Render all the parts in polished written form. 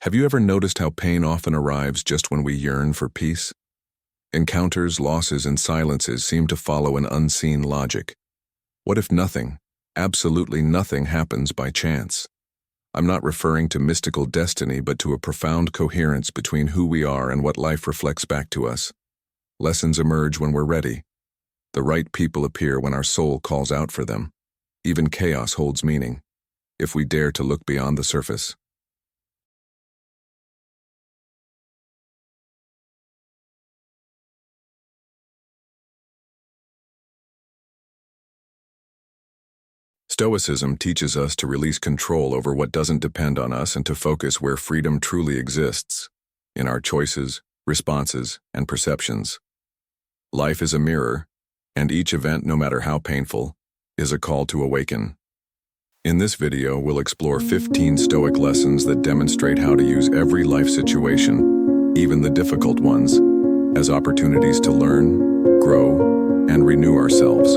Have you ever noticed how pain often arrives just when we yearn for peace? Encounters, losses, and silences seem to follow an unseen logic. What if nothing, absolutely nothing, happens by chance? I'm not referring to mystical destiny, but to a profound coherence between who we are and what life reflects back to us. Lessons emerge when we're ready. The right people appear when our soul calls out for them. Even chaos holds meaning, if we dare to look beyond the surface. Stoicism teaches us to release control over what doesn't depend on us and to focus where freedom truly exists, in our choices, responses, and perceptions. Life is a mirror, and each event, no matter how painful, is a call to awaken. In this video, we'll explore 15 Stoic lessons that demonstrate how to use every life situation, even the difficult ones, as opportunities to learn, grow, and renew ourselves.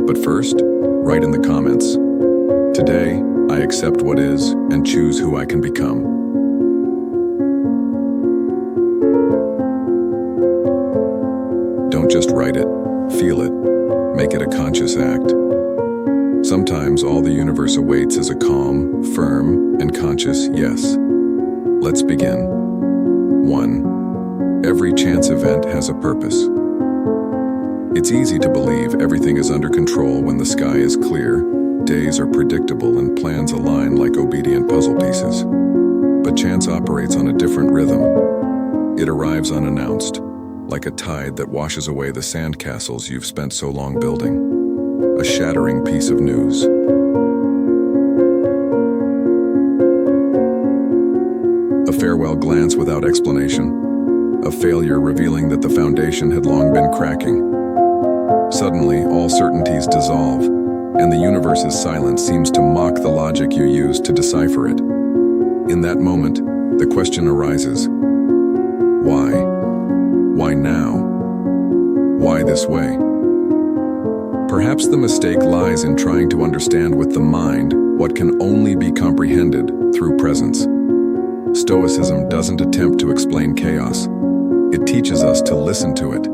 But first, write in the comments, "Today, I accept what is and choose who I can become." Don't just write it, feel it, make it a conscious act. Sometimes all the universe awaits is a calm, firm, and conscious yes. Let's begin. 1. Every chance event has a purpose. It's easy to believe everything is under control when the sky is clear, days are predictable, and plans align like obedient puzzle pieces. But chance operates on a different rhythm. It arrives unannounced, like a tide that washes away the sandcastles you've spent so long building. A shattering piece of news. A farewell glance without explanation. A failure revealing that the foundation had long been cracking. Suddenly, all certainties dissolve, and the universe's silence seems to mock the logic you used to decipher it. In that moment, the question arises: why? Why now? Why this way? Perhaps the mistake lies in trying to understand with the mind what can only be comprehended through presence. Stoicism doesn't attempt to explain chaos. It teaches us to listen to it.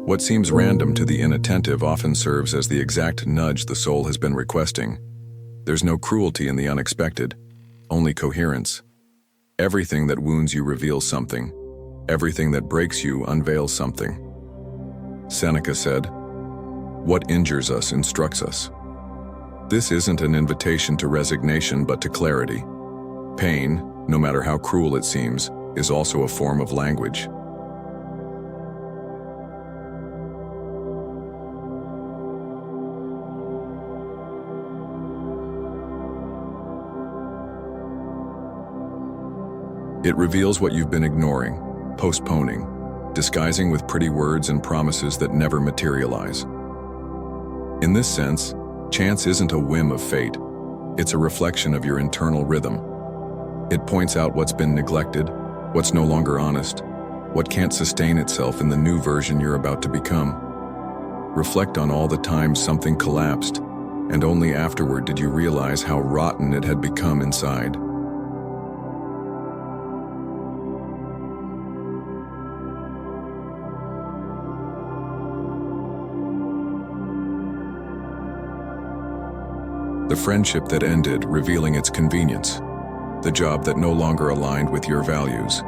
What seems random to the inattentive often serves as the exact nudge the soul has been requesting. There's no cruelty in the unexpected, only coherence. Everything that wounds you reveals something. Everything that breaks you unveils something. Seneca said, "What injures us instructs us." This isn't an invitation to resignation but to clarity. Pain, no matter how cruel it seems, is also a form of language. It reveals what you've been ignoring, postponing, disguising with pretty words and promises that never materialize. In this sense, chance isn't a whim of fate. It's a reflection of your internal rhythm. It points out what's been neglected, what's no longer honest, what can't sustain itself in the new version you're about to become. Reflect on all the times something collapsed, and only afterward did you realize how rotten it had become inside. The friendship that ended, revealing its convenience. The job that no longer aligned with your values.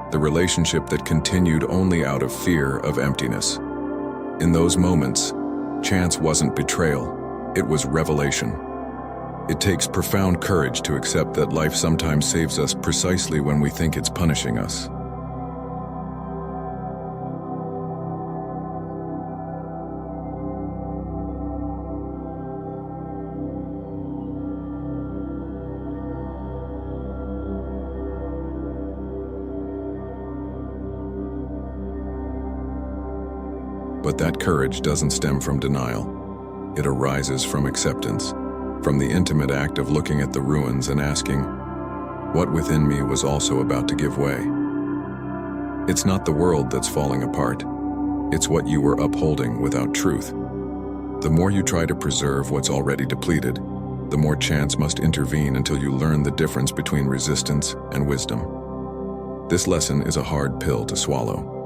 The relationship that continued only out of fear of emptiness. In those moments, chance wasn't betrayal, it was revelation. It takes profound courage to accept that life sometimes saves us precisely when we think it's punishing us. But that courage doesn't stem from denial. It arises from acceptance, from the intimate act of looking at the ruins and asking, what within me was also about to give way? It's not the world that's falling apart. It's what you were upholding without truth. The more you try to preserve what's already depleted, the more chance must intervene until you learn the difference between resistance and wisdom. This lesson is a hard pill to swallow.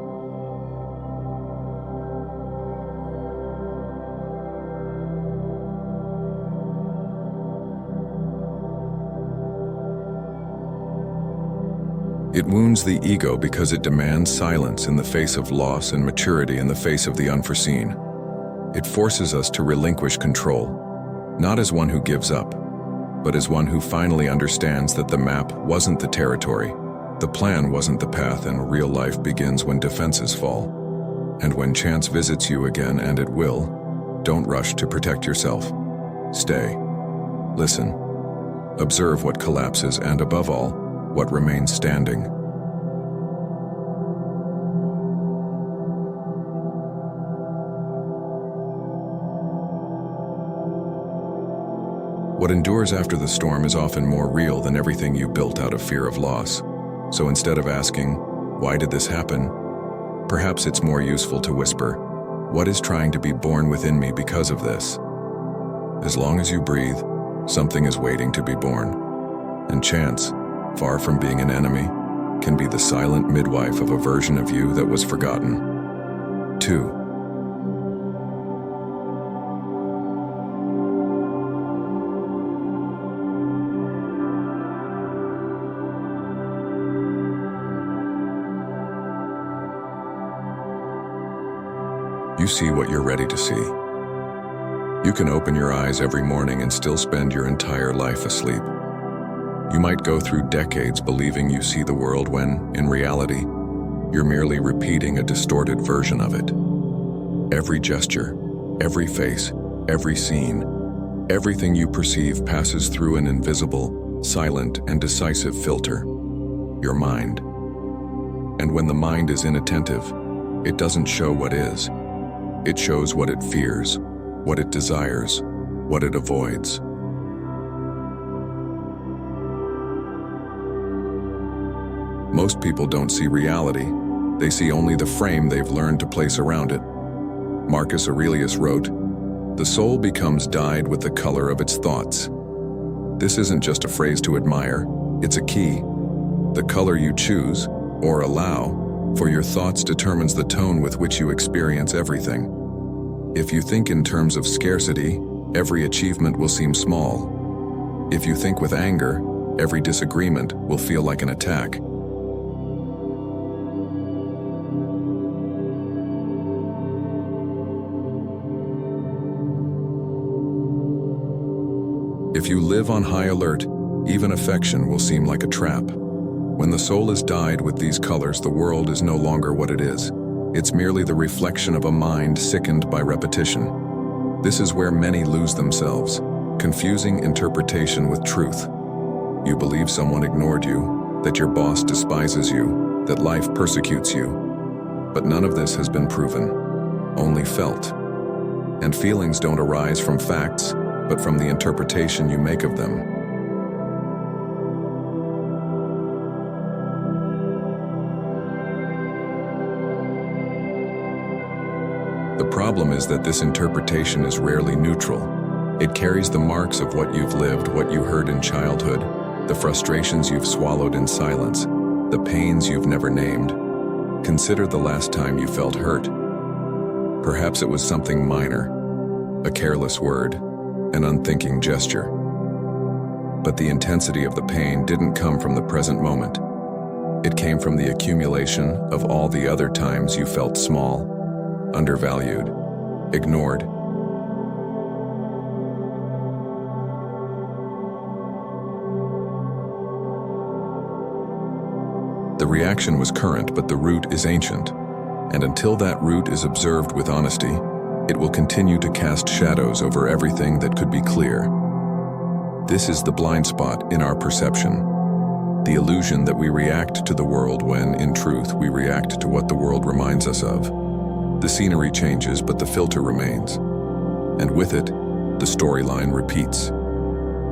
It wounds the ego because it demands silence in the face of loss and maturity in the face of the unforeseen. It forces us to relinquish control, not as one who gives up, but as one who finally understands that the map wasn't the territory, the plan wasn't the path, and real life begins when defenses fall. And when chance visits you again, and it will, don't rush to protect yourself. Stay. Listen. Observe what collapses and, above all, what remains standing. What endures after the storm is often more real than everything you built out of fear of loss. So instead of asking, "Why did this happen?" perhaps it's more useful to whisper, "What is trying to be born within me because of this?" As long as you breathe, something is waiting to be born. And chance, far from being an enemy, can be the silent midwife of a version of you that was forgotten. 2. You see what you're ready to see. You can open your eyes every morning and still spend your entire life asleep. You might go through decades believing you see the world when, in reality, you're merely repeating a distorted version of it. Every gesture, every face, every scene, everything you perceive passes through an invisible, silent, and decisive filter, your mind. And when the mind is inattentive, it doesn't show what is. It shows what it fears, what it desires, what it avoids. Most people don't see reality. They see only the frame they've learned to place around it. Marcus Aurelius wrote, "The soul becomes dyed with the color of its thoughts." This isn't just a phrase to admire, it's a key. The color you choose, or allow, for your thoughts determines the tone with which you experience everything. If you think in terms of scarcity, every achievement will seem small. If you think with anger, every disagreement will feel like an attack. If you live on high alert, even affection will seem like a trap. When the soul is dyed with these colors, the world is no longer what it is. It's merely the reflection of a mind sickened by repetition. This is where many lose themselves, confusing interpretation with truth. You believe someone ignored you, that your boss despises you, that life persecutes you. But none of this has been proven, only felt. And feelings don't arise from facts, but from the interpretation you make of them. The problem is that this interpretation is rarely neutral. It carries the marks of what you've lived, what you heard in childhood, the frustrations you've swallowed in silence, the pains you've never named. Consider the last time you felt hurt. Perhaps it was something minor, a careless word, an unthinking gesture. But the intensity of the pain didn't come from the present moment. It came from the accumulation of all the other times you felt small, undervalued, ignored. The reaction was current, but the root is ancient. And until that root is observed with honesty, it will continue to cast shadows over everything that could be clear. This is the blind spot in our perception, the illusion that we react to the world when, in truth, we react to what the world reminds us of. The scenery changes, but the filter remains. And with it, the storyline repeats.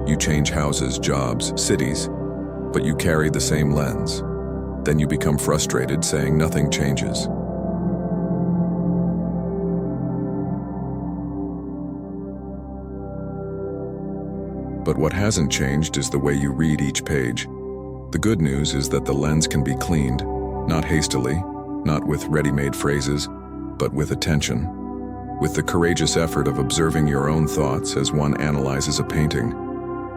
You change houses, jobs, cities, but you carry the same lens. Then you become frustrated, saying nothing changes. But what hasn't changed is the way you read each page. The good news is that the lens can be cleaned, not hastily, not with ready-made phrases, but with attention. With the courageous effort of observing your own thoughts as one analyzes a painting.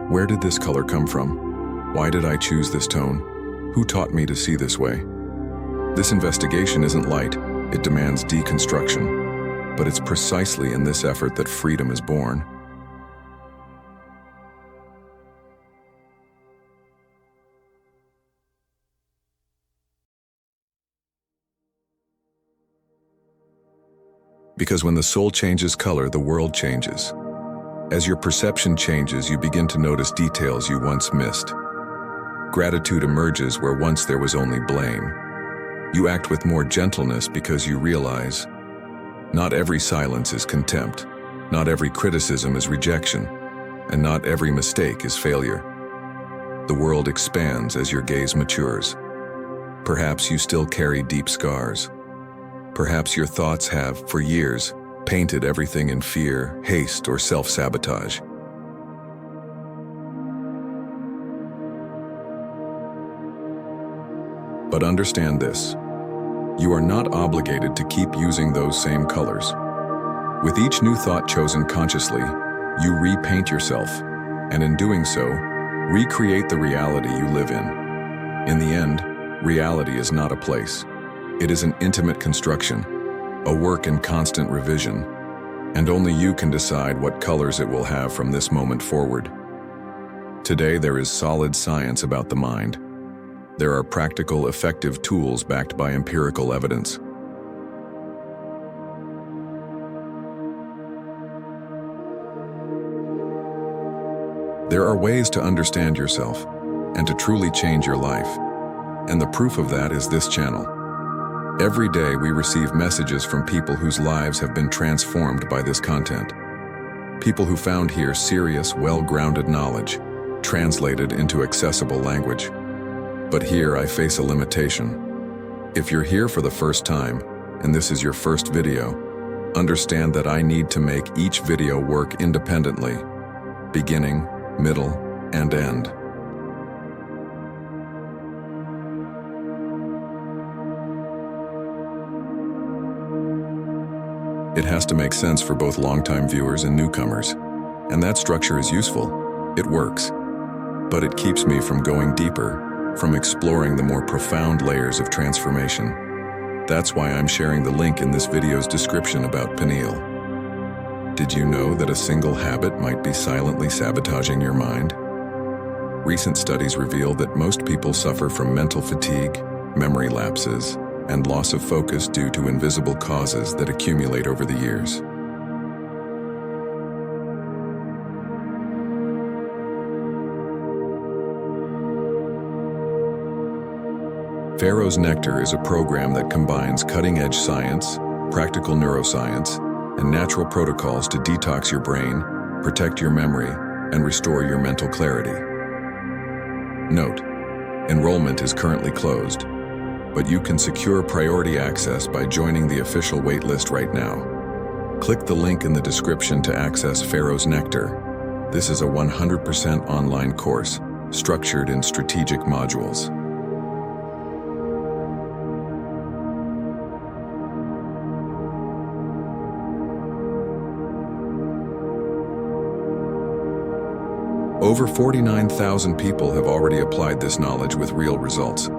Where did this color come from? Why did I choose this tone? Who taught me to see this way? This investigation isn't light, it demands deconstruction. But it's precisely in this effort that freedom is born. Because when the soul changes color, the world changes. As your perception changes, you begin to notice details you once missed. Gratitude emerges where once there was only blame. You act with more gentleness because you realize, not every silence is contempt, not every criticism is rejection, and not every mistake is failure. The world expands as your gaze matures. Perhaps you still carry deep scars. Perhaps your thoughts have, for years, painted everything in fear, haste, or self-sabotage. But understand this, you are not obligated to keep using those same colors. With each new thought chosen consciously, you repaint yourself, and in doing so, recreate the reality you live in. In the end, reality is not a place. It is an intimate construction, a work in constant revision, and only you can decide what colors it will have from this moment forward. Today there is solid science about the mind. There are practical, effective tools backed by empirical evidence. There are ways to understand yourself and to truly change your life, and the proof of that is this channel. Every day we receive messages from people whose lives have been transformed by this content. People who found here serious, well-grounded knowledge, translated into accessible language. But here I face a limitation. If you're here for the first time, and this is your first video, understand that I need to make each video work independently, beginning, middle, and end. It has to make sense for both longtime viewers and newcomers, and that structure is useful. It works, but it keeps me from going deeper, from exploring the more profound layers of transformation. That's why I'm sharing the link in this video's description about pineal. Did you know that a single habit might be silently sabotaging your mind? Recent studies reveal that most people suffer from mental fatigue, memory lapses, and loss of focus due to invisible causes that accumulate over the years. Pharaoh's Nectar is a program that combines cutting-edge science, practical neuroscience, and natural protocols to detox your brain, protect your memory, and restore your mental clarity. Note: enrollment is currently closed, but you can secure priority access by joining the official waitlist right now. Click the link in the description to access Pharaoh's Nectar. This is a 100% online course, structured in strategic modules. Over 49,000 people have already applied this knowledge with real results.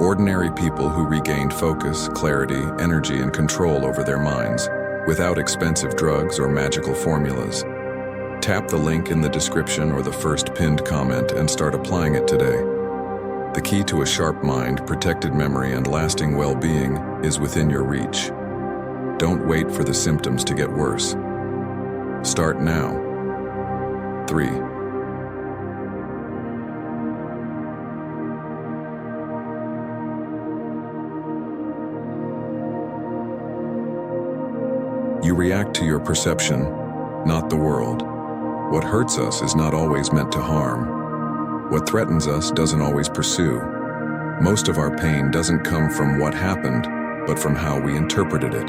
Ordinary people who regained focus, clarity, energy, and control over their minds, without expensive drugs or magical formulas. Tap the link in the description or the first pinned comment and start applying it today. The key to a sharp mind, protected memory, and lasting well-being is within your reach. Don't wait for the symptoms to get worse. Start now. 3. You react to your perception, not the world. What hurts us is not always meant to harm. What threatens us doesn't always pursue. Most of our pain doesn't come from what happened, but from how we interpreted it.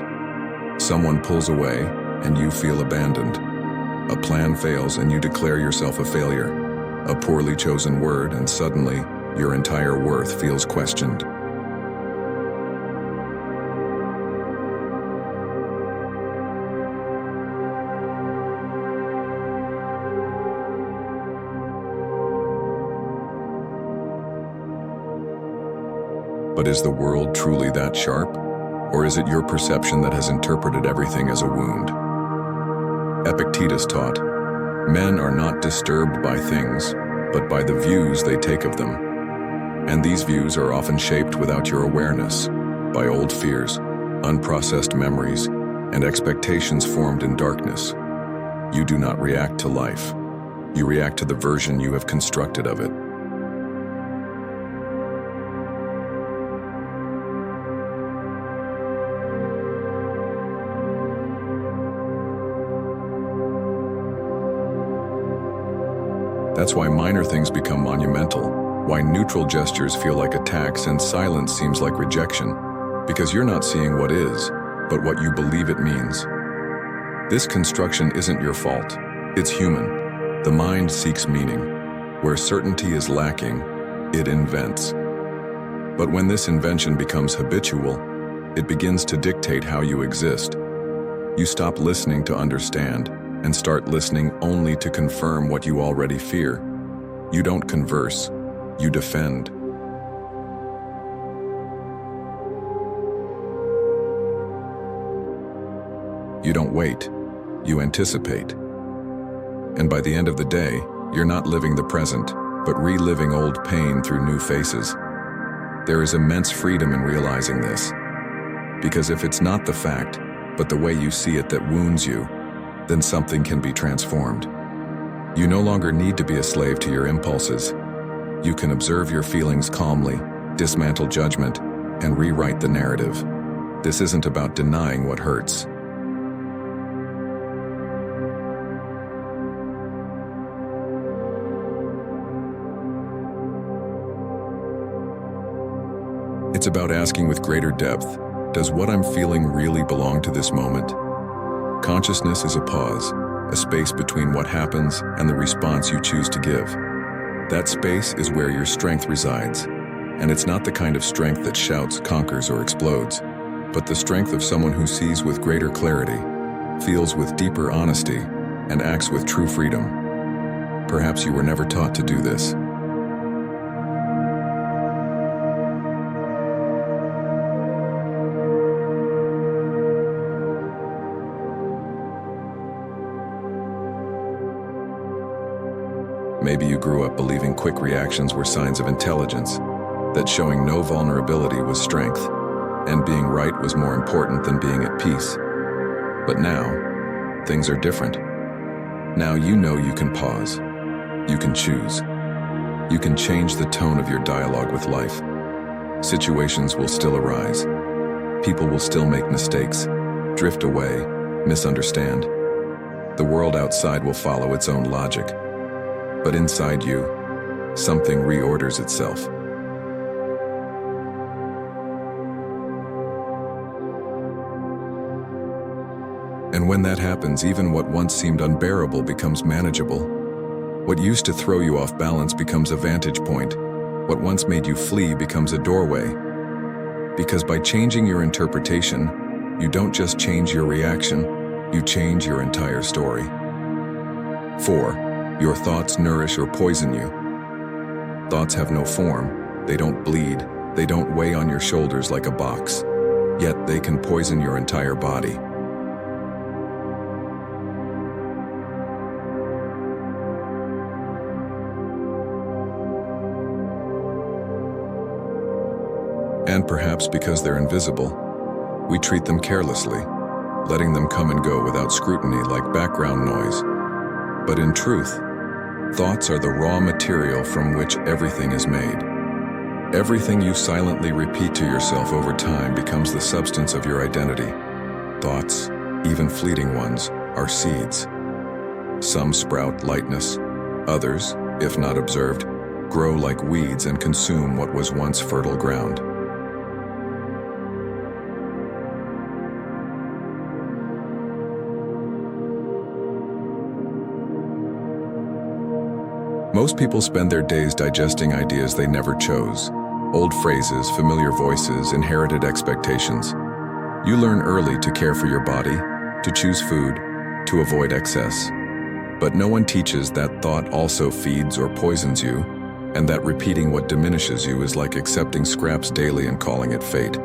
Someone pulls away, and you feel abandoned. A plan fails and you declare yourself a failure. A poorly chosen word, and suddenly, your entire worth feels questioned. But is the world truly that sharp? Or is it your perception that has interpreted everything as a wound? Epictetus taught, "Men are not disturbed by things, but by the views they take of them. And these views are often shaped without your awareness, by old fears, unprocessed memories, and expectations formed in darkness. You do not react to life. You react to the version you have constructed of it." That's why minor things become monumental, why neutral gestures feel like attacks and silence seems like rejection, because you're not seeing what is, but what you believe it means. This construction isn't your fault. It's human. The mind seeks meaning. Where certainty is lacking, it invents. But when this invention becomes habitual, it begins to dictate how you exist. You stop listening to understand, and start listening only to confirm what you already fear. You don't converse, you defend. You don't wait, you anticipate. And by the end of the day, you're not living the present, but reliving old pain through new faces. There is immense freedom in realizing this. Because if it's not the fact, but the way you see it that wounds you, then something can be transformed. You no longer need to be a slave to your impulses. You can observe your feelings calmly, dismantle judgment, and rewrite the narrative. This isn't about denying what hurts. It's about asking with greater depth, does what I'm feeling really belong to this moment? Consciousness is a pause, a space between what happens and the response you choose to give. That space is where your strength resides, and it's not the kind of strength that shouts, conquers, or explodes, but the strength of someone who sees with greater clarity, feels with deeper honesty, and acts with true freedom. Perhaps you were never taught to do this. Maybe you grew up believing quick reactions were signs of intelligence, that showing no vulnerability was strength, and being right was more important than being at peace. But now, things are different. Now you know you can pause. You can choose. You can change the tone of your dialogue with life. Situations will still arise. People will still make mistakes, drift away, misunderstand. The world outside will follow its own logic. But inside you, something reorders itself. And when that happens, even what once seemed unbearable becomes manageable. What used to throw you off balance becomes a vantage point. What once made you flee becomes a doorway. Because by changing your interpretation, you don't just change your reaction, you change your entire story. 4. Your thoughts nourish or poison you. Thoughts have no form, they don't bleed, they don't weigh on your shoulders like a box, yet they can poison your entire body. And perhaps because they're invisible, we treat them carelessly, letting them come and go without scrutiny like background noise. But in truth, thoughts are the raw material from which everything is made. Everything you silently repeat to yourself over time becomes the substance of your identity. Thoughts, even fleeting ones, are seeds. Some sprout lightness. Others, if not observed, grow like weeds and consume what was once fertile ground. Most people spend their days digesting ideas they never chose. Old phrases, familiar voices, inherited expectations. You learn early to care for your body, to choose food, to avoid excess. But no one teaches that thought also feeds or poisons you, and that repeating what diminishes you is like accepting scraps daily and calling it fate.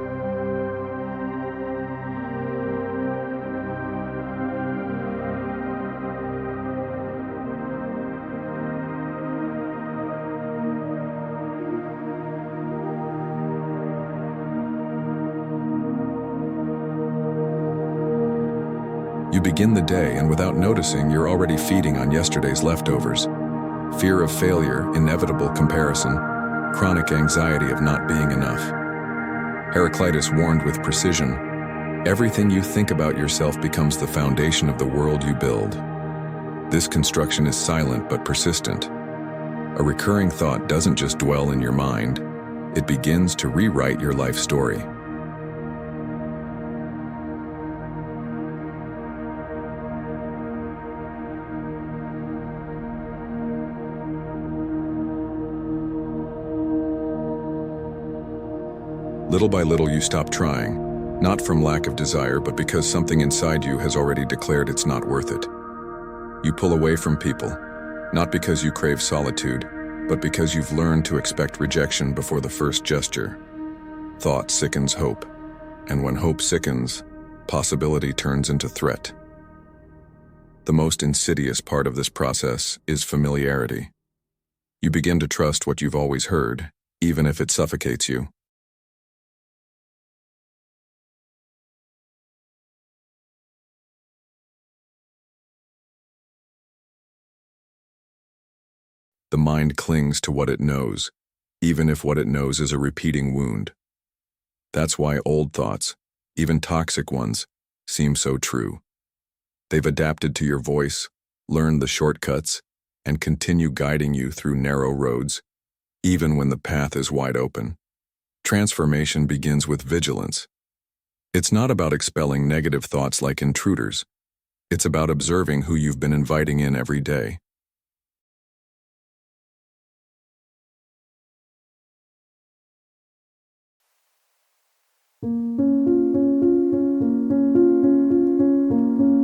You begin the day, and without noticing, you're already feeding on yesterday's leftovers. Fear of failure, inevitable comparison, chronic anxiety of not being enough. Heraclitus warned with precision, everything you think about yourself becomes the foundation of the world you build. This construction is silent but persistent. A recurring thought doesn't just dwell in your mind, it begins to rewrite your life story. Little by little you stop trying, not from lack of desire, but because something inside you has already declared it's not worth it. You pull away from people, not because you crave solitude, but because you've learned to expect rejection before the first gesture. Thought sickens hope, and when hope sickens, possibility turns into threat. The most insidious part of this process is familiarity. You begin to trust what you've always heard, even if it suffocates you. The mind clings to what it knows, even if what it knows is a repeating wound. That's why old thoughts, even toxic ones, seem so true. They've adapted to your voice, learned the shortcuts, and continue guiding you through narrow roads, even when the path is wide open. Transformation begins with vigilance. It's not about expelling negative thoughts like intruders. It's about observing who you've been inviting in every day.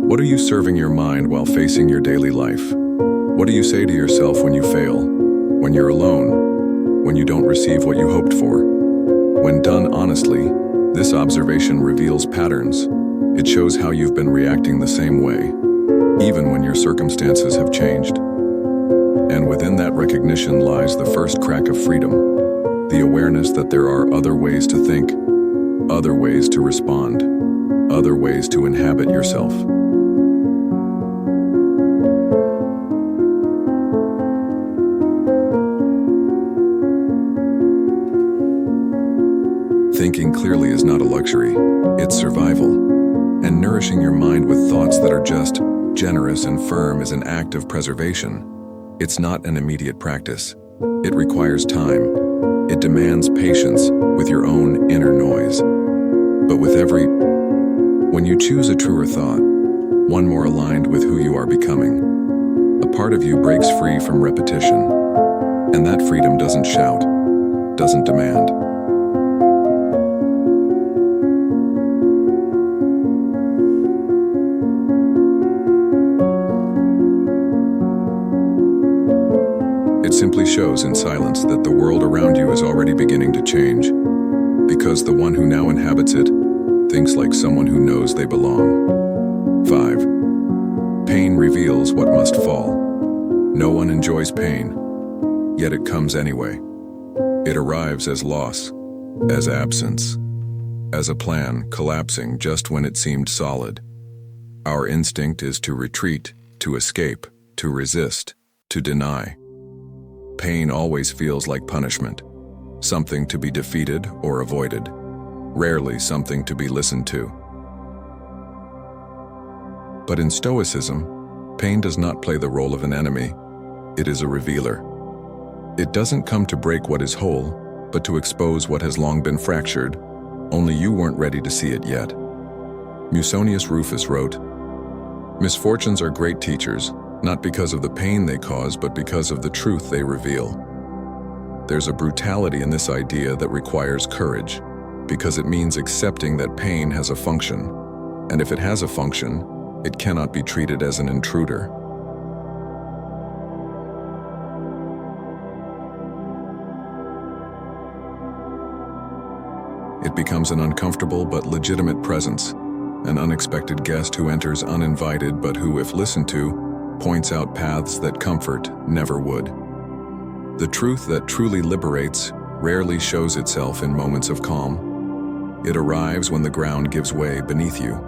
What are you serving your mind while facing your daily life? What do you say to yourself when you fail? When you're alone? When you don't receive what you hoped for? When done honestly, this observation reveals patterns. It shows how you've been reacting the same way, even when your circumstances have changed. And within that recognition lies the first crack of freedom, the awareness that there are other ways to think, other ways to respond, other ways to inhabit yourself. Thinking clearly is not a luxury, it's survival. And nourishing your mind with thoughts that are just, generous, and firm is an act of preservation. It's not an immediate practice. It requires time. It demands patience with your own inner noise. But when you choose a truer thought, one more aligned with who you are becoming, a part of you breaks free from repetition. And that freedom doesn't shout, doesn't demand. It simply shows in silence that the world around you is already beginning to change, because the one who now inhabits it thinks like someone who knows they belong. 5. Pain reveals what must fall. No one enjoys pain, yet it comes anyway. It arrives as loss, as absence, as a plan collapsing just when it seemed solid. Our instinct is to retreat, to escape, to resist, to deny. Pain always feels like punishment, something to be defeated or avoided, rarely something to be listened to. But in Stoicism, pain does not play the role of an enemy. It is a revealer. It doesn't come to break what is whole, but to expose what has long been fractured. Only you weren't ready to see it yet. Musonius Rufus wrote, "Misfortunes are great teachers, not because of the pain they cause, but because of the truth they reveal. There's a brutality in this idea that requires courage, because it means accepting that pain has a function, and if it has a function, it cannot be treated as an intruder. It becomes an uncomfortable but legitimate presence, an unexpected guest who enters uninvited but who, if listened to, points out paths that comfort never would. The truth that truly liberates rarely shows itself in moments of calm. It arrives when the ground gives way beneath you.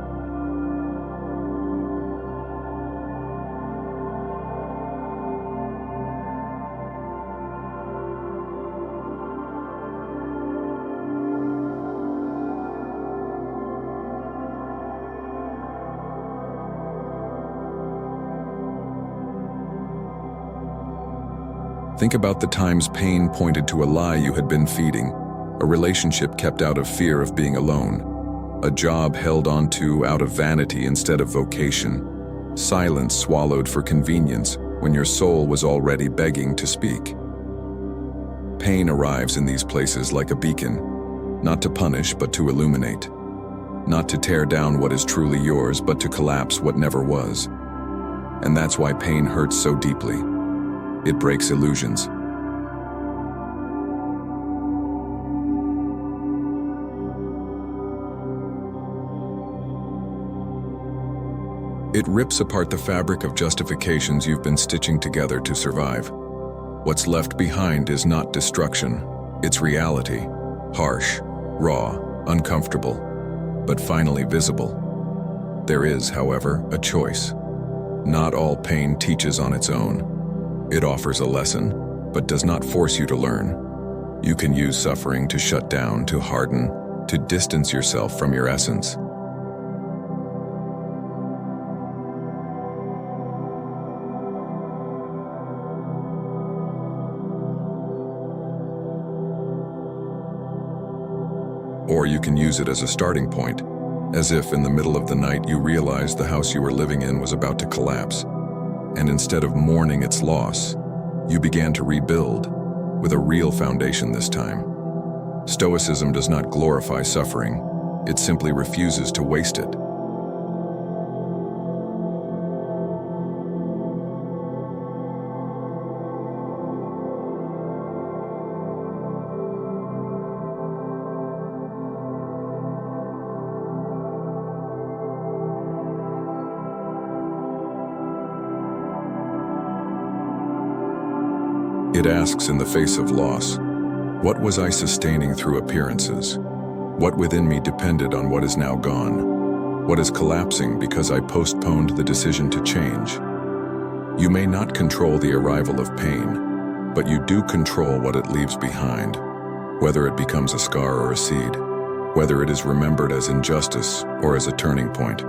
Think about the times pain pointed to a lie you had been feeding, a relationship kept out of fear of being alone, a job held onto out of vanity instead of vocation, silence swallowed for convenience when your soul was already begging to speak. Pain arrives in these places like a beacon, not to punish but to illuminate, not to tear down what is truly yours but to collapse what never was. And that's why pain hurts so deeply. It breaks illusions. It rips apart the fabric of justifications you've been stitching together to survive. What's left behind is not destruction, it's reality. Harsh, raw, uncomfortable, but finally visible. There is, however, a choice. Not all pain teaches on its own. It offers a lesson, but does not force you to learn. You can use suffering to shut down, to harden, to distance yourself from your essence. Or you can use it as a starting point, as if in the middle of the night you realized the house you were living in was about to collapse. And instead of mourning its loss, you began to rebuild, with a real foundation this time. Stoicism does not glorify suffering, it simply refuses to waste it. It asks in the face of loss, what was I sustaining through appearances? What within me depended on what is now gone? What is collapsing because I postponed the decision to change? You may not control the arrival of pain, but you do control what it leaves behind, whether it becomes a scar or a seed, whether it is remembered as injustice or as a turning point.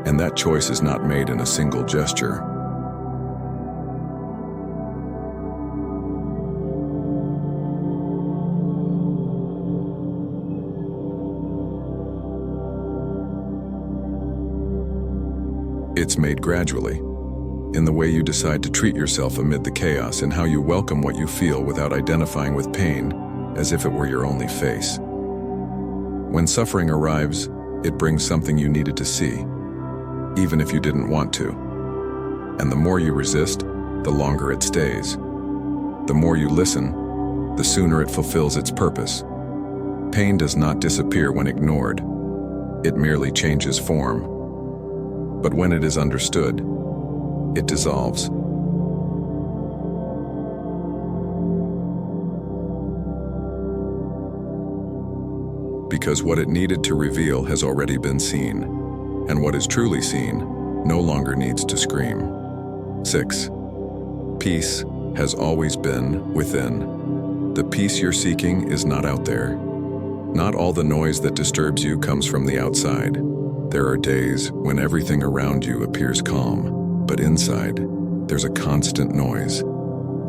And that choice is not made in a single gesture. It's made gradually, in the way you decide to treat yourself amid the chaos and how you welcome what you feel without identifying with pain as if it were your only face. When suffering arrives, it brings something you needed to see, even if you didn't want to. And the more you resist, the longer it stays. The more you listen, the sooner it fulfills its purpose. Pain does not disappear when ignored. It merely changes form. But when it is understood, it dissolves. Because what it needed to reveal has already been seen, and what is truly seen no longer needs to scream. 6. Peace has always been within. The peace you're seeking is not out there. Not all the noise that disturbs you comes from the outside. There are days when everything around you appears calm, but inside, there's a constant noise,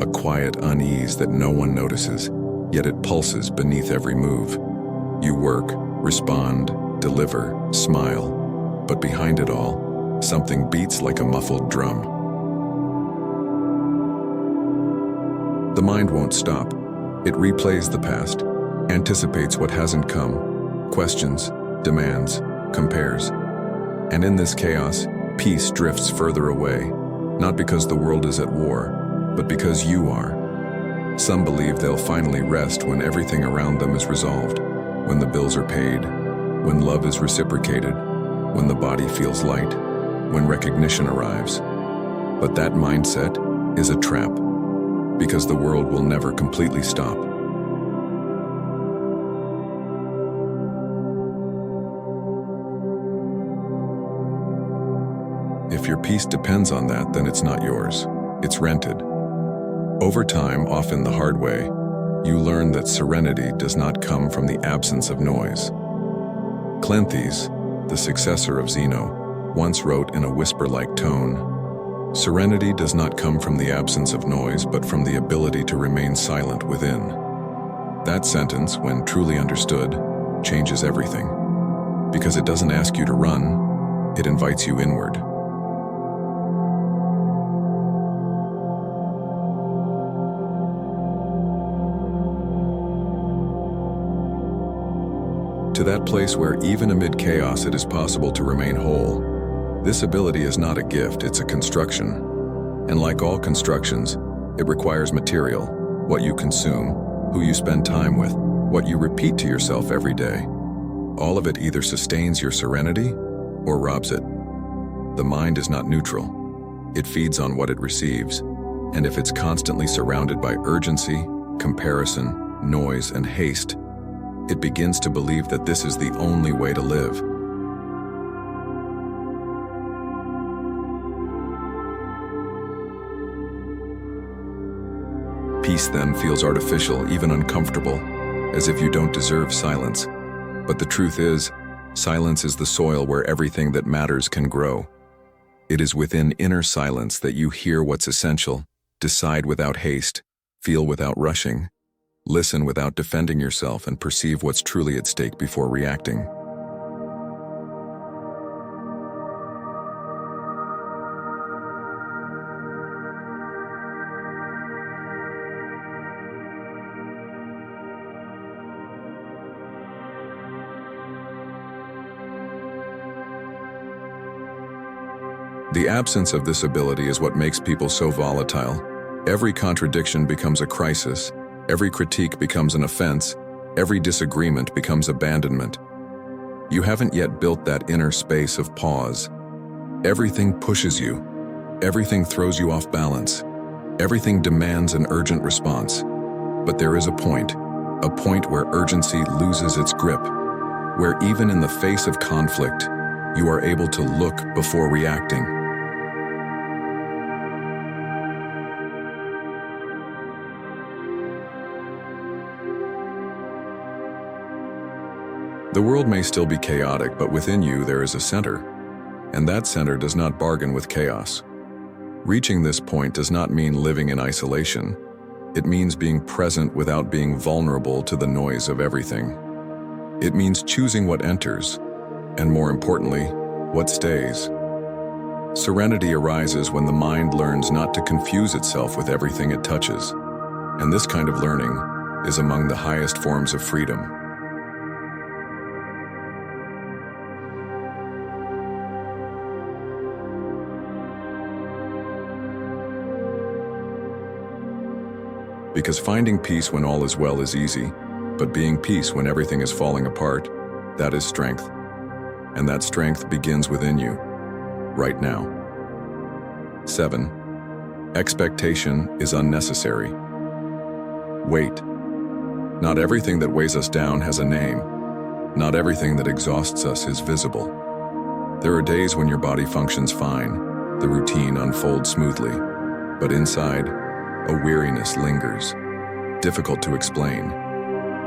a quiet unease that no one notices, yet it pulses beneath every move. You work, respond, deliver, smile, but behind it all, something beats like a muffled drum. The mind won't stop. It replays the past, anticipates what hasn't come, questions, demands, compares. And in this chaos, peace drifts further away, not because the world is at war, but because you are. Some believe they'll finally rest when everything around them is resolved, when the bills are paid, when love is reciprocated, when the body feels light, when recognition arrives. But that mindset is a trap, because the world will never completely stop. If your peace depends on that, then it's not yours. It's rented. Over time, often the hard way, you learn that serenity does not come from the absence of noise. Cleanthes, the successor of Zeno, once wrote in a whisper-like tone, "Serenity does not come from the absence of noise, but from the ability to remain silent within." That sentence, when truly understood, changes everything. Because it doesn't ask you to run, it invites you inward. To that place where even amid chaos it is possible to remain whole. This ability is not a gift, it's a construction. And like all constructions, it requires material, what you consume, who you spend time with, what you repeat to yourself every day. All of it either sustains your serenity or robs it. The mind is not neutral. It feeds on what it receives. And if it's constantly surrounded by urgency, comparison, noise, and haste, it begins to believe that this is the only way to live. Peace then feels artificial, even uncomfortable, as if you don't deserve silence. But the truth is, silence is the soil where everything that matters can grow. It is within inner silence that you hear what's essential, decide without haste, feel without rushing, listen without defending yourself, and perceive what's truly at stake before reacting. The absence of this ability is what makes people so volatile. Every contradiction becomes a crisis. Every critique becomes an offense. Every disagreement becomes abandonment. You haven't yet built that inner space of pause. Everything pushes you. Everything throws you off balance. Everything demands an urgent response. But there is a point where urgency loses its grip, where even in the face of conflict, you are able to look before reacting. The world may still be chaotic, but within you there is a center, and that center does not bargain with chaos. Reaching this point does not mean living in isolation. It means being present without being vulnerable to the noise of everything. It means choosing what enters, and more importantly, what stays. Serenity arises when the mind learns not to confuse itself with everything it touches, and this kind of learning is among the highest forms of freedom. Because finding peace when all is well is easy, but being peace when everything is falling apart, that is strength. And that strength begins within you, right now. 7. Expectation is unnecessary. Wait. Not everything that weighs us down has a name. Not everything that exhausts us is visible. There are days when your body functions fine, the routine unfolds smoothly, but inside, a weariness lingers, difficult to explain.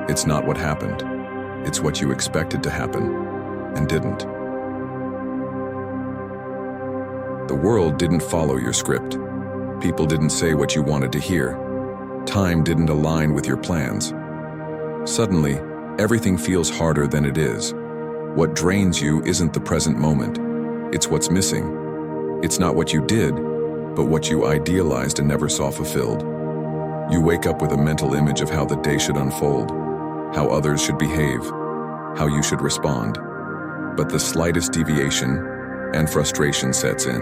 It's not what happened. It's what you expected to happen, and didn't. The world didn't follow your script. People didn't say what you wanted to hear. Time didn't align with your plans. Suddenly, everything feels harder than it is. What drains you isn't the present moment. It's what's missing. It's not what you did, but what you idealized and never saw fulfilled. You wake up with a mental image of how the day should unfold, how others should behave, how you should respond. But the slightest deviation, and frustration sets in.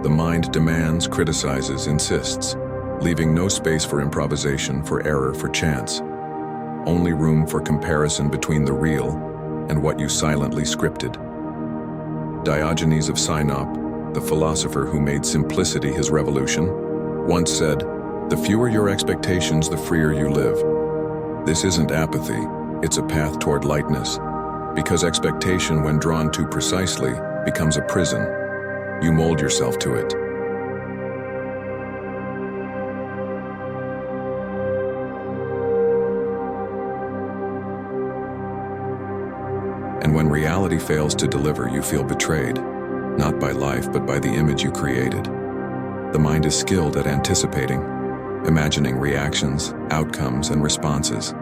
The mind demands, criticizes, insists, leaving no space for improvisation, for error, for chance. Only room for comparison between the real and what you silently scripted. Diogenes of Sinop, the philosopher who made simplicity his revolution, once said, "The fewer your expectations, the freer you live." This isn't apathy, it's a path toward lightness. Because expectation, when drawn too precisely, becomes a prison. You mold yourself to it. And when reality fails to deliver, you feel betrayed, not by life, but by the image you created. The mind is skilled at anticipating, imagining reactions, outcomes, and responses.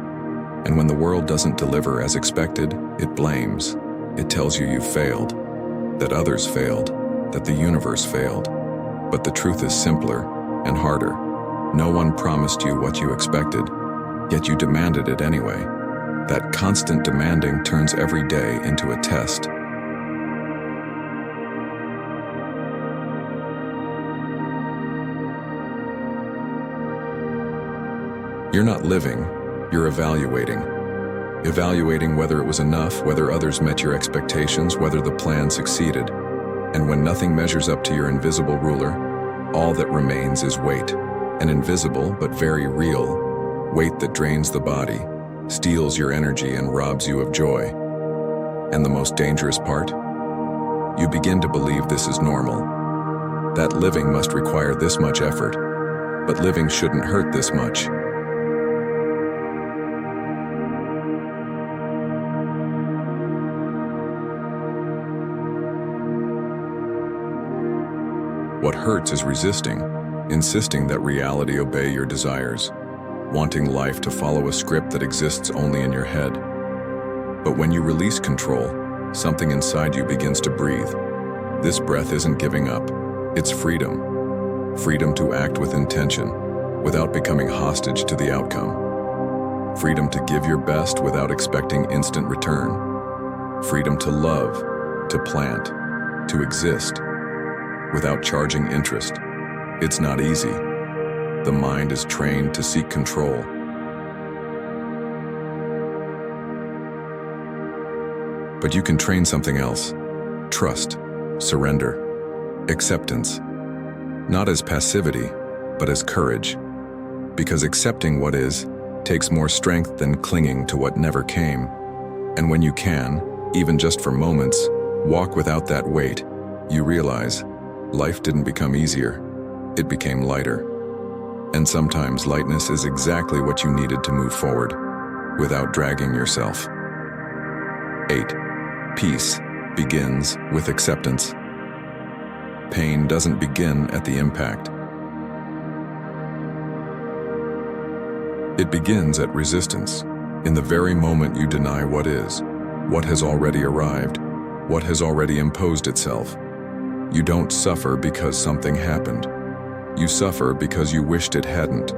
And when the world doesn't deliver as expected, it blames. It tells you failed, that others failed, that the universe failed. But the truth is simpler and harder. No one promised you what you expected, yet you demanded it anyway. That constant demanding turns every day into a test. You're not living, you're evaluating. Evaluating whether it was enough, whether others met your expectations, whether the plan succeeded. And when nothing measures up to your invisible ruler, all that remains is weight. An invisible but very real weight that drains the body, steals your energy, and robs you of joy. And the most dangerous part? You begin to believe this is normal. That living must require this much effort, but living shouldn't hurt this much. What hurts is resisting, insisting that reality obey your desires, wanting life to follow a script that exists only in your head. But when you release control, something inside you begins to breathe. This breath isn't giving up, it's freedom. Freedom to act with intention, without becoming hostage to the outcome. Freedom to give your best without expecting instant return. Freedom to love, to plant, to exist, without charging interest. It's not easy. The mind is trained to seek control. But you can train something else. Trust, surrender, acceptance. Not as passivity, but as courage. Because accepting what is takes more strength than clinging to what never came. And when you can, even just for moments, walk without that weight, you realize life didn't become easier, it became lighter. And sometimes lightness is exactly what you needed to move forward, without dragging yourself. 8. Peace begins with acceptance. Pain doesn't begin at the impact. It begins at resistance, in the very moment you deny what is, what has already arrived, what has already imposed itself. You don't suffer because something happened. You suffer because you wished it hadn't.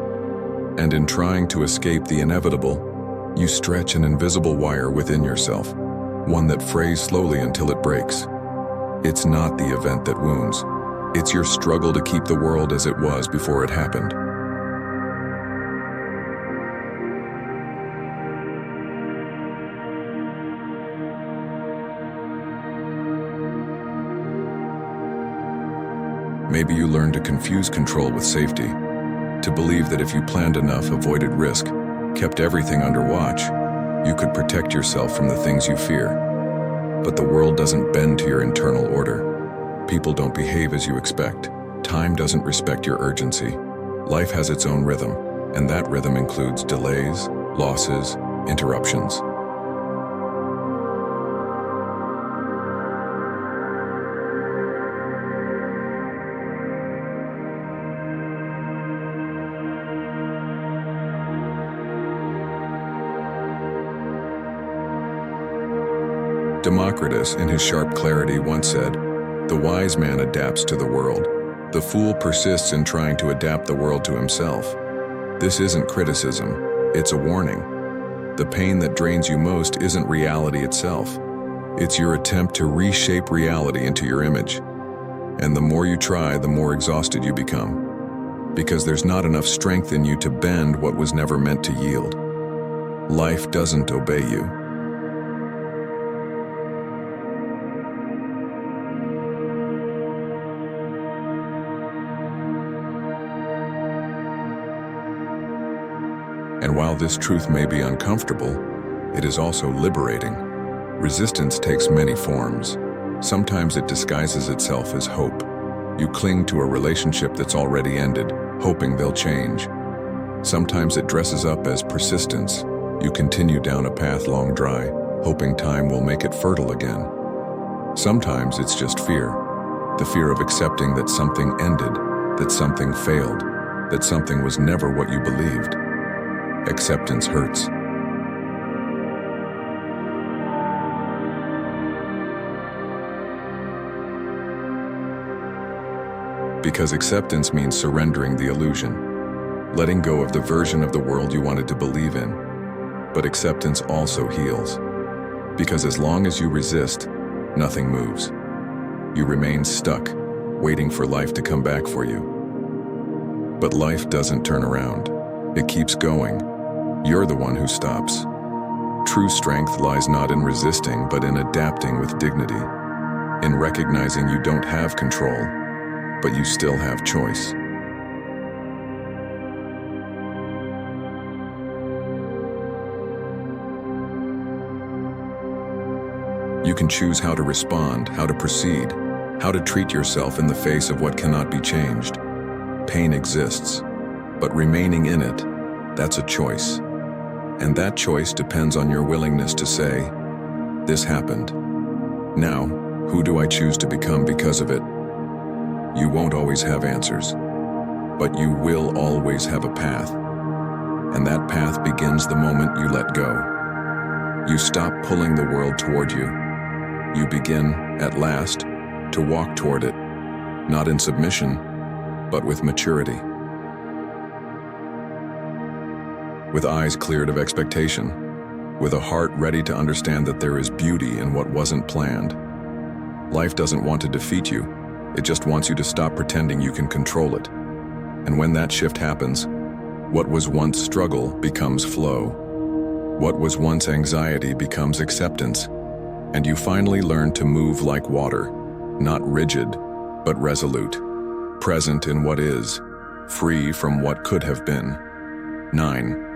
And in trying to escape the inevitable, you stretch an invisible wire within yourself, one that frays slowly until it breaks. It's not the event that wounds. It's your struggle to keep the world as it was before it happened. Maybe you learned to confuse control with safety, to believe that if you planned enough, avoided risk, kept everything under watch, you could protect yourself from the things you fear. But the world doesn't bend to your internal order. People don't behave as you expect. Time doesn't respect your urgency. Life has its own rhythm, and that rhythm includes delays, losses, interruptions. Democritus, in his sharp clarity, once said, "The wise man adapts to the world. The fool persists in trying to adapt the world to himself." This isn't criticism, it's a warning. The pain that drains you most isn't reality itself. It's your attempt to reshape reality into your image. And the more you try, the more exhausted you become. Because there's not enough strength in you to bend what was never meant to yield. Life doesn't obey you. And while this truth may be uncomfortable, it is also liberating. Resistance takes many forms. Sometimes it disguises itself as hope. You cling to a relationship that's already ended, hoping they'll change. Sometimes it dresses up as persistence. You continue down a path long dry, hoping time will make it fertile again. Sometimes it's just fear. The fear of accepting that something ended, that something failed, that something was never what you believed. Acceptance hurts. Because acceptance means surrendering the illusion, letting go of the version of the world you wanted to believe in. But acceptance also heals. Because as long as you resist, nothing moves. You remain stuck, waiting for life to come back for you. But life doesn't turn around. It keeps going. You're the one who stops. True strength lies not in resisting, but in adapting with dignity, in recognizing you don't have control, but you still have choice. You can choose how to respond, how to proceed, how to treat yourself in the face of what cannot be changed. Pain exists, but remaining in it, that's a choice. And that choice depends on your willingness to say, "This happened. Now, who do I choose to become because of it?" You won't always have answers, but you will always have a path. And that path begins the moment you let go. You stop pulling the world toward you. You begin, at last, to walk toward it, not in submission, but with maturity. With eyes cleared of expectation, with a heart ready to understand that there is beauty in what wasn't planned. Life doesn't want to defeat you, it just wants you to stop pretending you can control it. And when that shift happens, what was once struggle becomes flow. What was once anxiety becomes acceptance. And you finally learn to move like water, not rigid, but resolute, present in what is, free from what could have been. 9.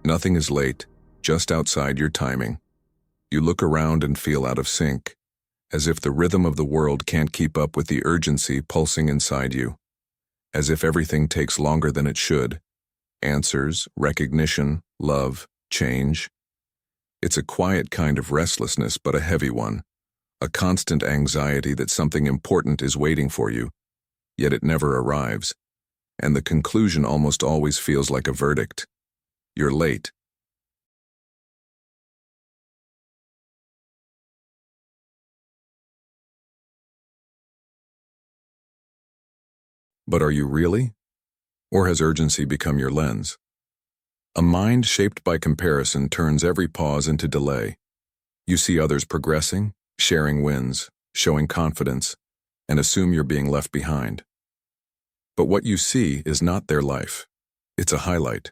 Nothing is late, just outside your timing. You look around and feel out of sync, as if the rhythm of the world can't keep up with the urgency pulsing inside you, as if everything takes longer than it should. Answers, recognition, love, change. It's a quiet kind of restlessness, but a heavy one, a constant anxiety that something important is waiting for you, yet it never arrives, and the conclusion almost always feels like a verdict. You're late. But are you really? Or has urgency become your lens? A mind shaped by comparison turns every pause into delay. You see others progressing, sharing wins, showing confidence, and assume you're being left behind. But what you see is not their life. It's a highlight.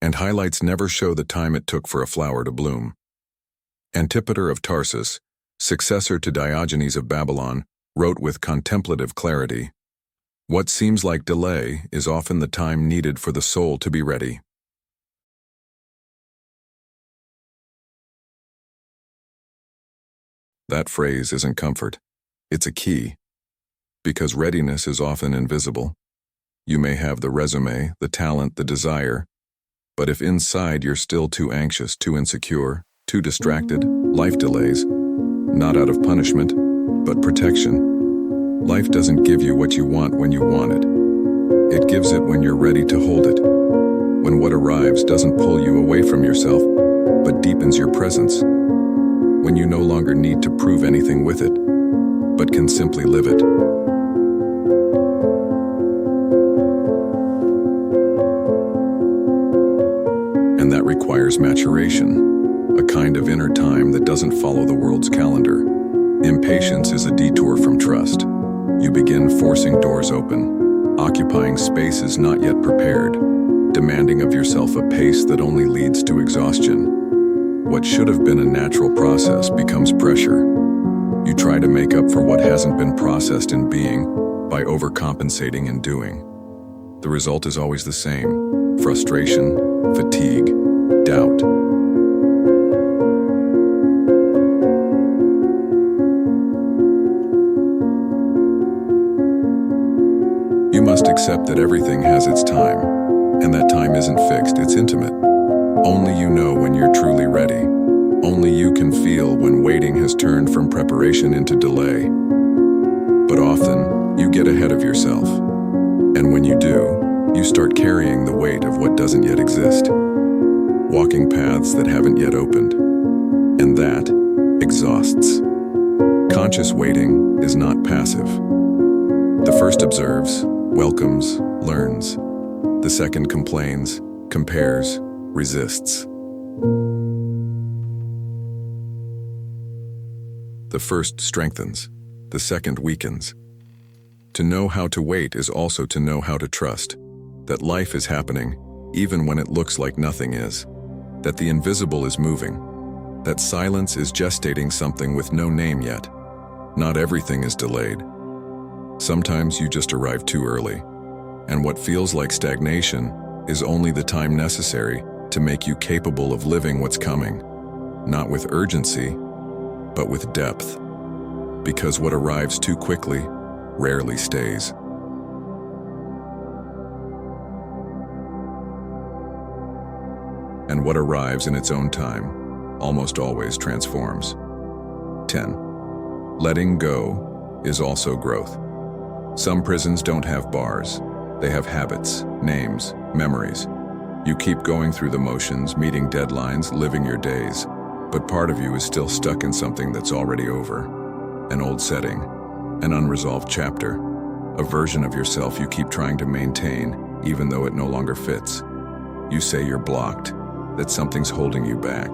And highlights never show the time it took for a flower to bloom. Antipater of Tarsus, successor to Diogenes of Babylon, wrote with contemplative clarity, "What seems like delay is often the time needed for the soul to be ready." That phrase isn't comfort. It's a key. Because readiness is often invisible. You may have the resume, the talent, the desire, but if inside you're still too anxious, too insecure, too distracted, life delays, not out of punishment, but protection. Life doesn't give you what you want when you want it. It gives it when you're ready to hold it. When what arrives doesn't pull you away from yourself, but deepens your presence. When you no longer need to prove anything with it, but can simply live it. And that requires maturation, a kind of inner time that doesn't follow the world's calendar. Impatience is a detour from trust. You begin forcing doors open, occupying spaces not yet prepared, demanding of yourself a pace that only leads to exhaustion. What should have been a natural process becomes pressure. You try to make up for what hasn't been processed in being by overcompensating in doing. The result is always the same: frustration, fatigue, doubt. You must accept that everything has its time, and that time isn't fixed, it's intimate. Only you know when you're truly ready. Only you can feel when waiting has turned from preparation into delay. But often, you get ahead of yourself. And when you do, you start carrying the weight of what doesn't yet exist, walking paths that haven't yet opened. And that exhausts. Conscious waiting is not passive. The first observes, welcomes, learns. The second complains, compares, resists. The first strengthens, the second weakens. To know how to wait is also to know how to trust, that life is happening even when it looks like nothing is, that the invisible is moving, that silence is gestating something with no name yet. Not everything is delayed. Sometimes you just arrive too early, and what feels like stagnation is only the time necessary to make you capable of living what's coming, not with urgency, but with depth, because what arrives too quickly rarely stays. And what arrives in its own time almost always transforms. 10. Letting go is also growth. Some prisons don't have bars. They have habits, names, memories. You keep going through the motions, meeting deadlines, living your days, but part of you is still stuck in something that's already over. An old setting, an unresolved chapter, a version of yourself you keep trying to maintain even though it no longer fits. You say you're blocked, that something's holding you back.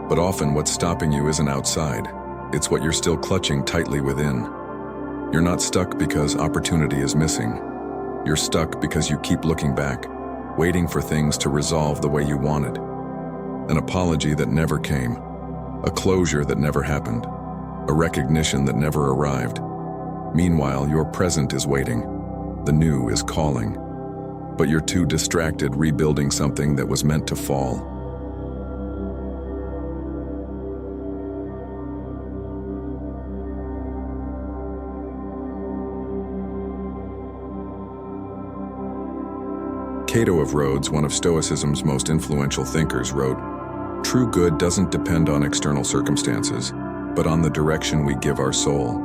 But often what's stopping you isn't outside. It's what you're still clutching tightly within. You're not stuck because opportunity is missing. You're stuck because you keep looking back, waiting for things to resolve the way you wanted. An apology that never came, a closure that never happened, a recognition that never arrived. Meanwhile, your present is waiting. The new is calling. But you're too distracted rebuilding something that was meant to fall. Cato of Rhodes, one of Stoicism's most influential thinkers, wrote, "True good doesn't depend on external circumstances, but on the direction we give our soul.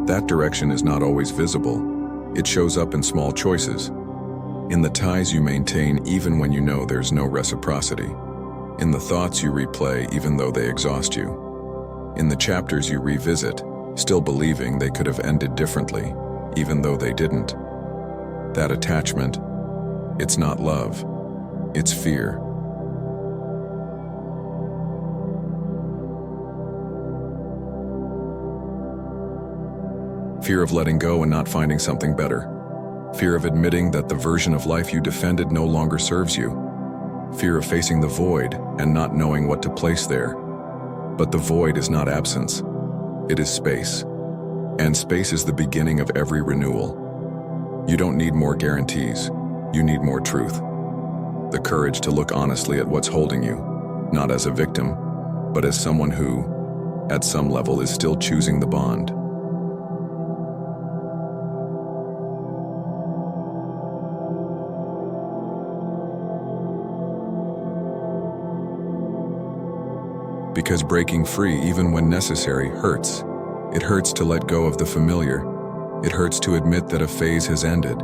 That direction is not always visible. It shows up in small choices, in the ties you maintain even when you know there's no reciprocity, in the thoughts you replay even though they exhaust you, in the chapters you revisit, still believing they could have ended differently, even though they didn't. That attachment, it's not love, it's fear." Fear of letting go and not finding something better. Fear of admitting that the version of life you defended no longer serves you. Fear of facing the void and not knowing what to place there. But the void is not absence, it is space. And space is the beginning of every renewal. You don't need more guarantees. You need more truth. The courage to look honestly at what's holding you, not as a victim, but as someone who, at some level, is still choosing the bond. Because breaking free, even when necessary, hurts. It hurts to let go of the familiar. It hurts to admit that a phase has ended.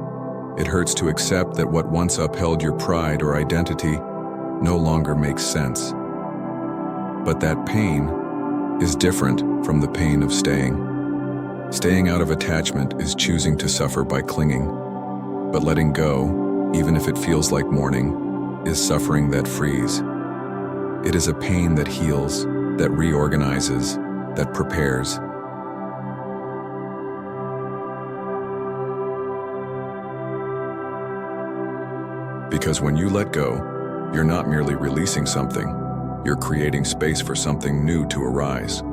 It hurts to accept that what once upheld your pride or identity no longer makes sense. But that pain is different from the pain of staying. Staying out of attachment is choosing to suffer by clinging. But letting go, even if it feels like mourning, is suffering that frees. It is a pain that heals, that reorganizes, that prepares. Because when you let go, you're not merely releasing something, you're creating space for something new to arise.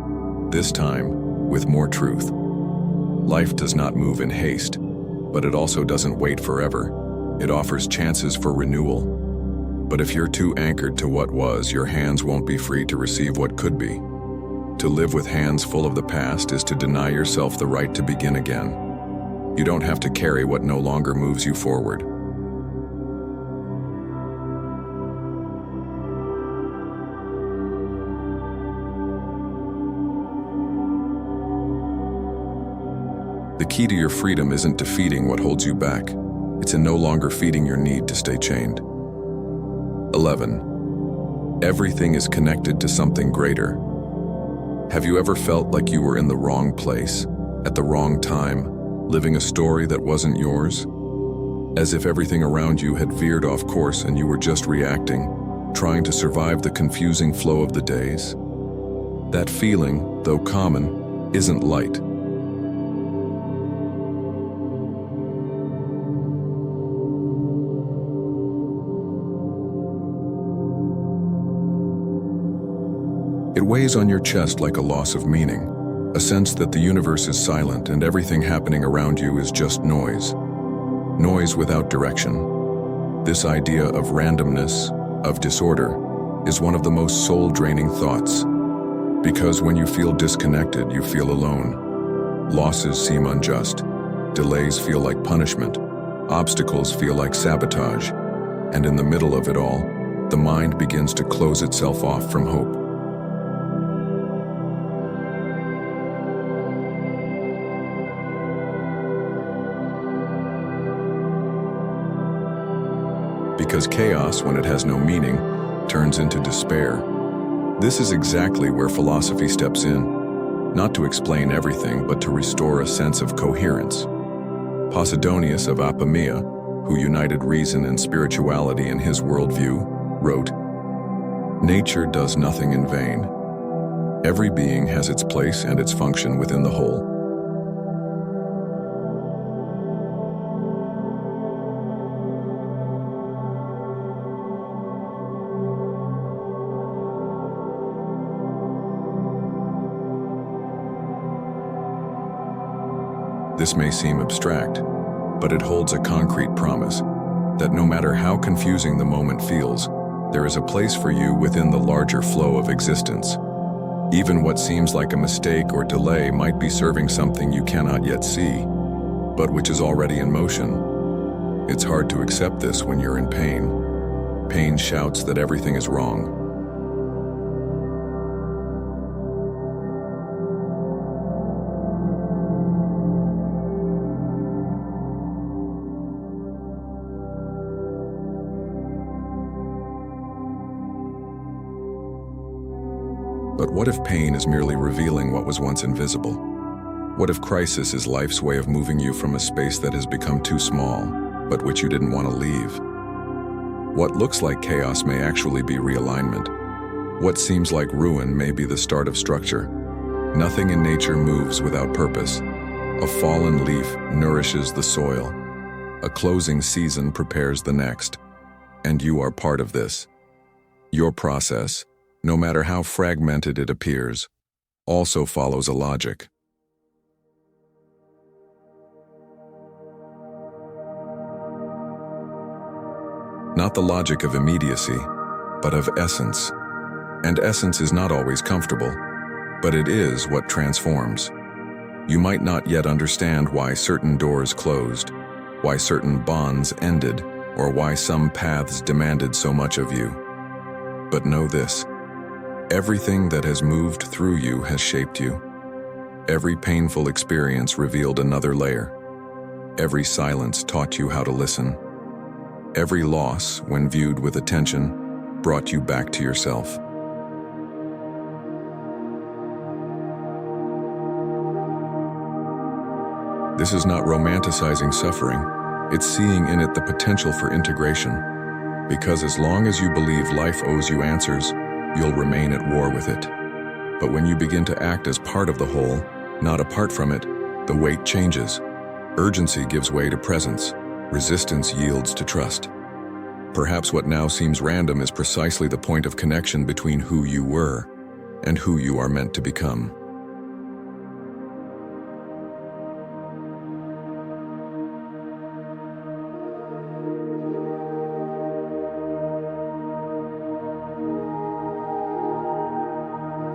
This time, with more truth. Life does not move in haste, but it also doesn't wait forever. It offers chances for renewal. But if you're too anchored to what was, your hands won't be free to receive what could be. To live with hands full of the past is to deny yourself the right to begin again. You don't have to carry what no longer moves you forward. The key to your freedom isn't defeating what holds you back. It's in no longer feeding your need to stay chained. 11. Everything is connected to something greater. Have you ever felt like you were in the wrong place, at the wrong time, living a story that wasn't yours? As if everything around you had veered off course and you were just reacting, trying to survive the confusing flow of the days? That feeling, though common, isn't light. It weighs on your chest like a loss of meaning, a sense that the universe is silent and everything happening around you is just noise. Noise without direction. This idea of randomness, of disorder, is one of the most soul-draining thoughts. Because when you feel disconnected, you feel alone. Losses seem unjust. Delays feel like punishment. Obstacles feel like sabotage. And in the middle of it all, the mind begins to close itself off from hope. Because chaos, when it has no meaning, turns into despair. This is exactly where philosophy steps in, not to explain everything, but to restore a sense of coherence. Posidonius of Apamea, who united reason and spirituality in his worldview, wrote, "Nature does nothing in vain. Every being has its place and its function within the whole." This may seem abstract, but it holds a concrete promise that no matter how confusing the moment feels, there is a place for you within the larger flow of existence. Even what seems like a mistake or delay might be serving something you cannot yet see, but which is already in motion. It's hard to accept this when you're in pain. Pain shouts that everything is wrong. But what if pain is merely revealing what was once invisible? What if crisis is life's way of moving you from a space that has become too small, but which you didn't want to leave? What looks like chaos may actually be realignment. What seems like ruin may be the start of structure. Nothing in nature moves without purpose. A fallen leaf nourishes the soil. A closing season prepares the next. And you are part of this. Your process, no matter how fragmented it appears, also follows a logic. Not the logic of immediacy, but of essence. And essence is not always comfortable, but it is what transforms. You might not yet understand why certain doors closed, why certain bonds ended, or why some paths demanded so much of you. But know this. Everything that has moved through you has shaped you. Every painful experience revealed another layer. Every silence taught you how to listen. Every loss, when viewed with attention, brought you back to yourself. This is not romanticizing suffering, it's seeing in it the potential for integration. Because as long as you believe life owes you answers, you'll remain at war with it. But when you begin to act as part of the whole, not apart from it, the weight changes. Urgency gives way to presence. Resistance yields to trust. Perhaps what now seems random is precisely the point of connection between who you were and who you are meant to become.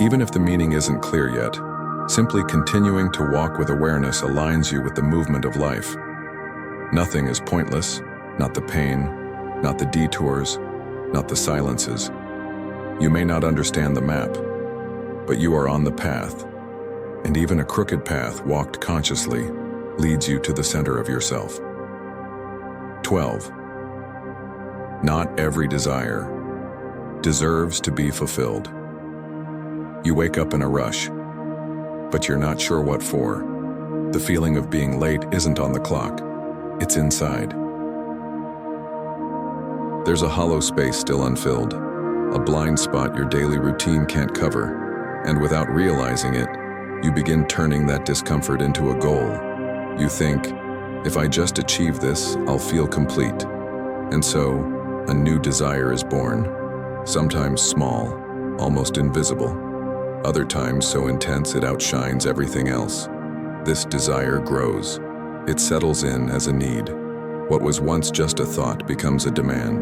Even if the meaning isn't clear yet, simply continuing to walk with awareness aligns you with the movement of life. Nothing is pointless, not the pain, not the detours, not the silences. You may not understand the map, but you are on the path, and even a crooked path walked consciously leads you to the center of yourself. 12. Not every desire deserves to be fulfilled. You wake up in a rush, but you're not sure what for. The feeling of being late isn't on the clock, it's inside. There's a hollow space still unfilled, a blind spot your daily routine can't cover, and without realizing it, you begin turning that discomfort into a goal. You think, if I just achieve this, I'll feel complete. And so, a new desire is born, sometimes small, almost invisible. Other times so intense it outshines everything else. This desire grows. It settles in as a need. What was once just a thought becomes a demand.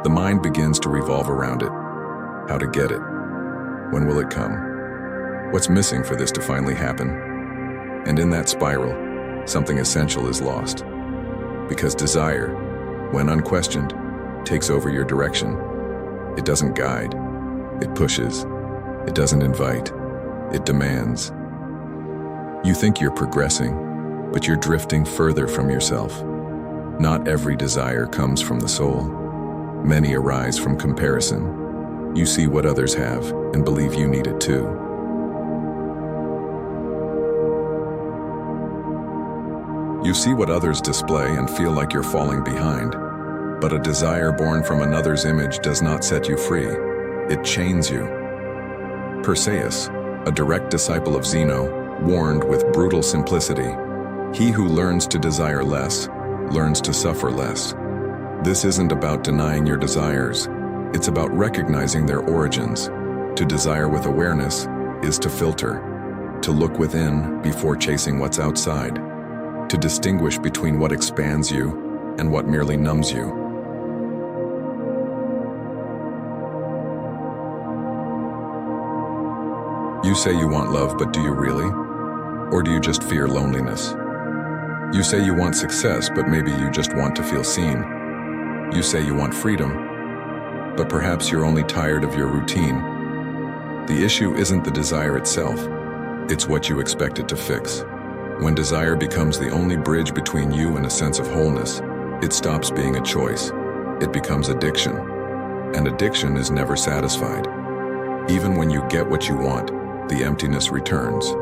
The mind begins to revolve around it. How to get it? When will it come? What's missing for this to finally happen? And in that spiral, something essential is lost. Because desire, when unquestioned, takes over your direction. It doesn't guide, it pushes. It doesn't invite, it demands. You think you're progressing, but you're drifting further from yourself. Not every desire comes from the soul. Many arise from comparison. You see what others have and believe you need it too. You see what others display and feel like you're falling behind. But a desire born from another's image does not set you free. It chains you. Perseus, a direct disciple of Zeno, warned with brutal simplicity, "He who learns to desire less, learns to suffer less." This isn't about denying your desires. It's about recognizing their origins. To desire with awareness is to filter, to look within before chasing what's outside, to distinguish between what expands you and what merely numbs you. You say you want love, but do you really? Or do you just fear loneliness? You say you want success, but maybe you just want to feel seen. You say you want freedom, but perhaps you're only tired of your routine. The issue isn't the desire itself, it's what you expect it to fix. When desire becomes the only bridge between you and a sense of wholeness, it stops being a choice. It becomes addiction. And addiction is never satisfied. Even when you get what you want, the emptiness returns.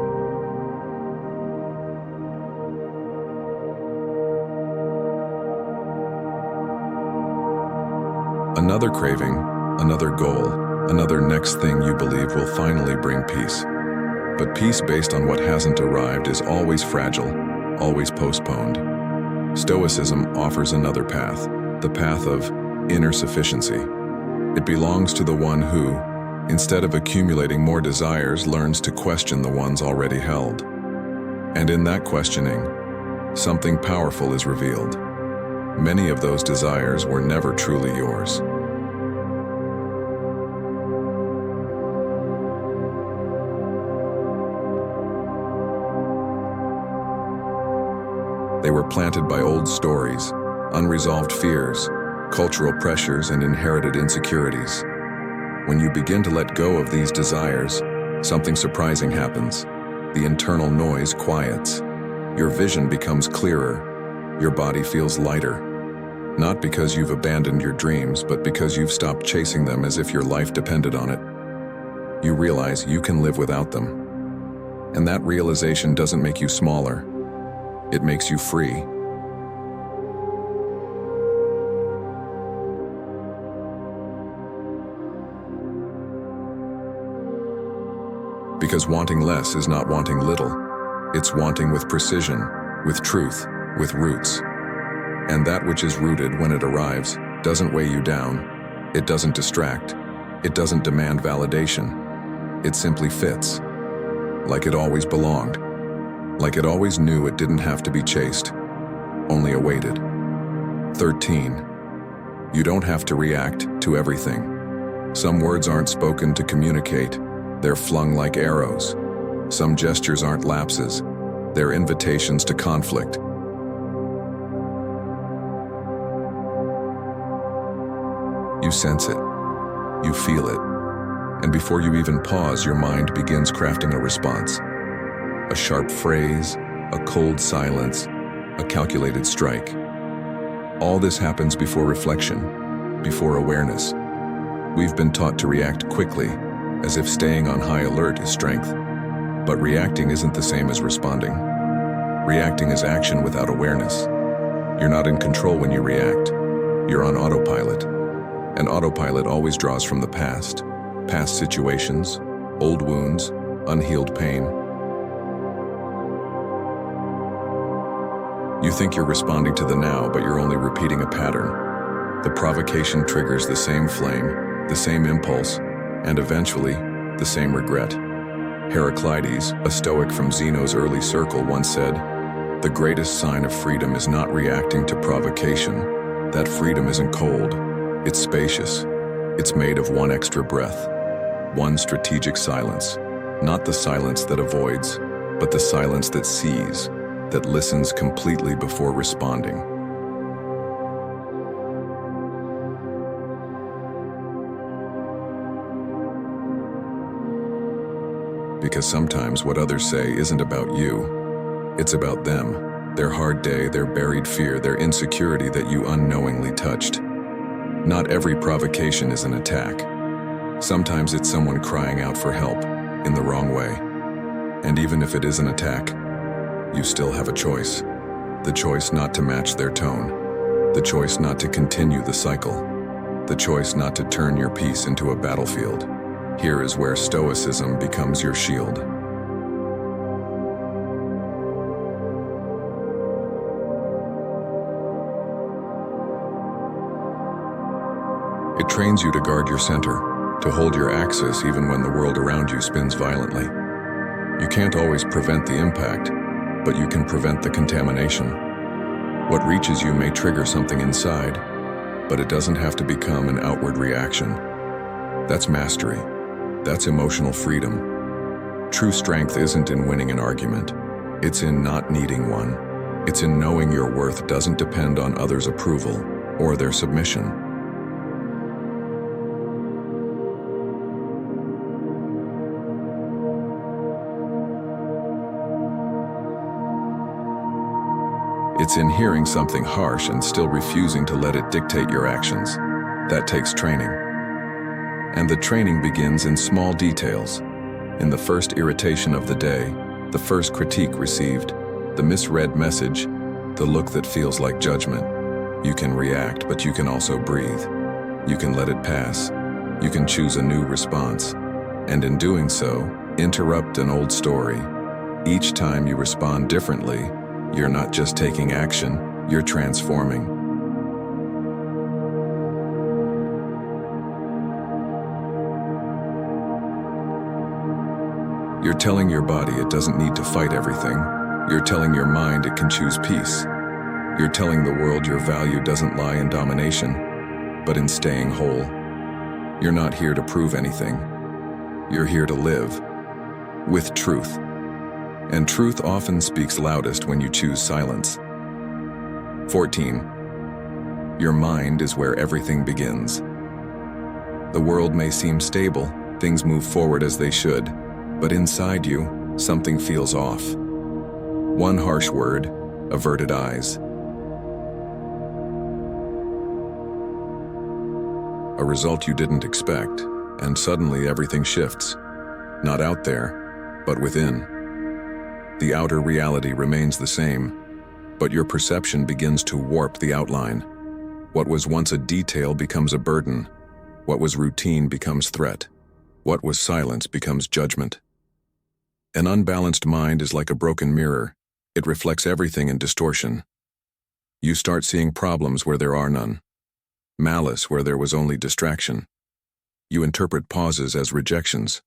Another craving, another goal, another next thing you believe will finally bring peace. But peace based on what hasn't arrived is always fragile, always postponed. Stoicism offers another path, the path of inner sufficiency. It belongs to the one who, instead of accumulating more desires, learns to question the ones already held. And in that questioning, something powerful is revealed. Many of those desires were never truly yours. They were planted by old stories, unresolved fears, cultural pressures, and inherited insecurities. When you begin to let go of these desires, something surprising happens. The internal noise quiets. Your vision becomes clearer. Your body feels lighter. Not because you've abandoned your dreams, but because you've stopped chasing them as if your life depended on it. You realize you can live without them. And that realization doesn't make you smaller. It makes you free. Because wanting less is not wanting little. It's wanting with precision, with truth, with roots. And that which is rooted when it arrives doesn't weigh you down. It doesn't distract. It doesn't demand validation. It simply fits. Like it always belonged. Like it always knew it didn't have to be chased, only awaited. 13. You don't have to react to everything. Some words aren't spoken to communicate. They're flung like arrows. Some gestures aren't lapses. They're invitations to conflict. You sense it. You feel it. And before you even pause, your mind begins crafting a response. A sharp phrase, a cold silence, a calculated strike. All this happens before reflection, before awareness. We've been taught to react quickly, as if staying on high alert is strength. But reacting isn't the same as responding. Reacting is action without awareness. You're not in control when you react. You're on autopilot. And autopilot always draws from the past. Past situations, old wounds, unhealed pain. You think you're responding to the now, but you're only repeating a pattern. The provocation triggers the same flame, the same impulse, and eventually, the same regret. Heraclides, a Stoic from Zeno's early circle, once said, "The greatest sign of freedom is not reacting to provocation. That freedom isn't cold. It's spacious. It's made of one extra breath, one strategic silence. Not the silence that avoids, but the silence that sees, that listens completely before responding." Because sometimes what others say isn't about you. It's about them, their hard day, their buried fear, their insecurity that you unknowingly touched. Not every provocation is an attack. Sometimes it's someone crying out for help in the wrong way. And even if it is an attack, you still have a choice. The choice not to match their tone. The choice not to continue the cycle. The choice not to turn your peace into a battlefield. Here is where Stoicism becomes your shield. It trains you to guard your center, to hold your axis even when the world around you spins violently. You can't always prevent the impact, but you can prevent the contamination. What reaches you may trigger something inside, but it doesn't have to become an outward reaction. That's mastery. That's emotional freedom. True strength isn't in winning an argument. It's in not needing one. It's in knowing your worth doesn't depend on others' approval or their submission. It's in hearing something harsh and still refusing to let it dictate your actions. That takes training. And the training begins in small details. In the first irritation of the day, the first critique received, the misread message, the look that feels like judgment. You can react, but you can also breathe. You can let it pass. You can choose a new response. And in doing so, interrupt an old story. Each time you respond differently, you're not just taking action, you're transforming. You're telling your body it doesn't need to fight everything. You're telling your mind it can choose peace. You're telling the world your value doesn't lie in domination, but in staying whole. You're not here to prove anything. You're here to live with truth. And truth often speaks loudest when you choose silence. 14. Your mind is where everything begins. The world may seem stable, things move forward as they should, but inside you, something feels off. One harsh word, averted eyes. A result you didn't expect, and suddenly everything shifts. Not out there, but within. The outer reality remains the same, but your perception begins to warp the outline. What was once a detail becomes a burden. What was routine becomes threat. What was silence becomes judgment. An unbalanced mind is like a broken mirror. It reflects everything in distortion. You start seeing problems where there are none. Malice where there was only distraction. You interpret pauses as rejections.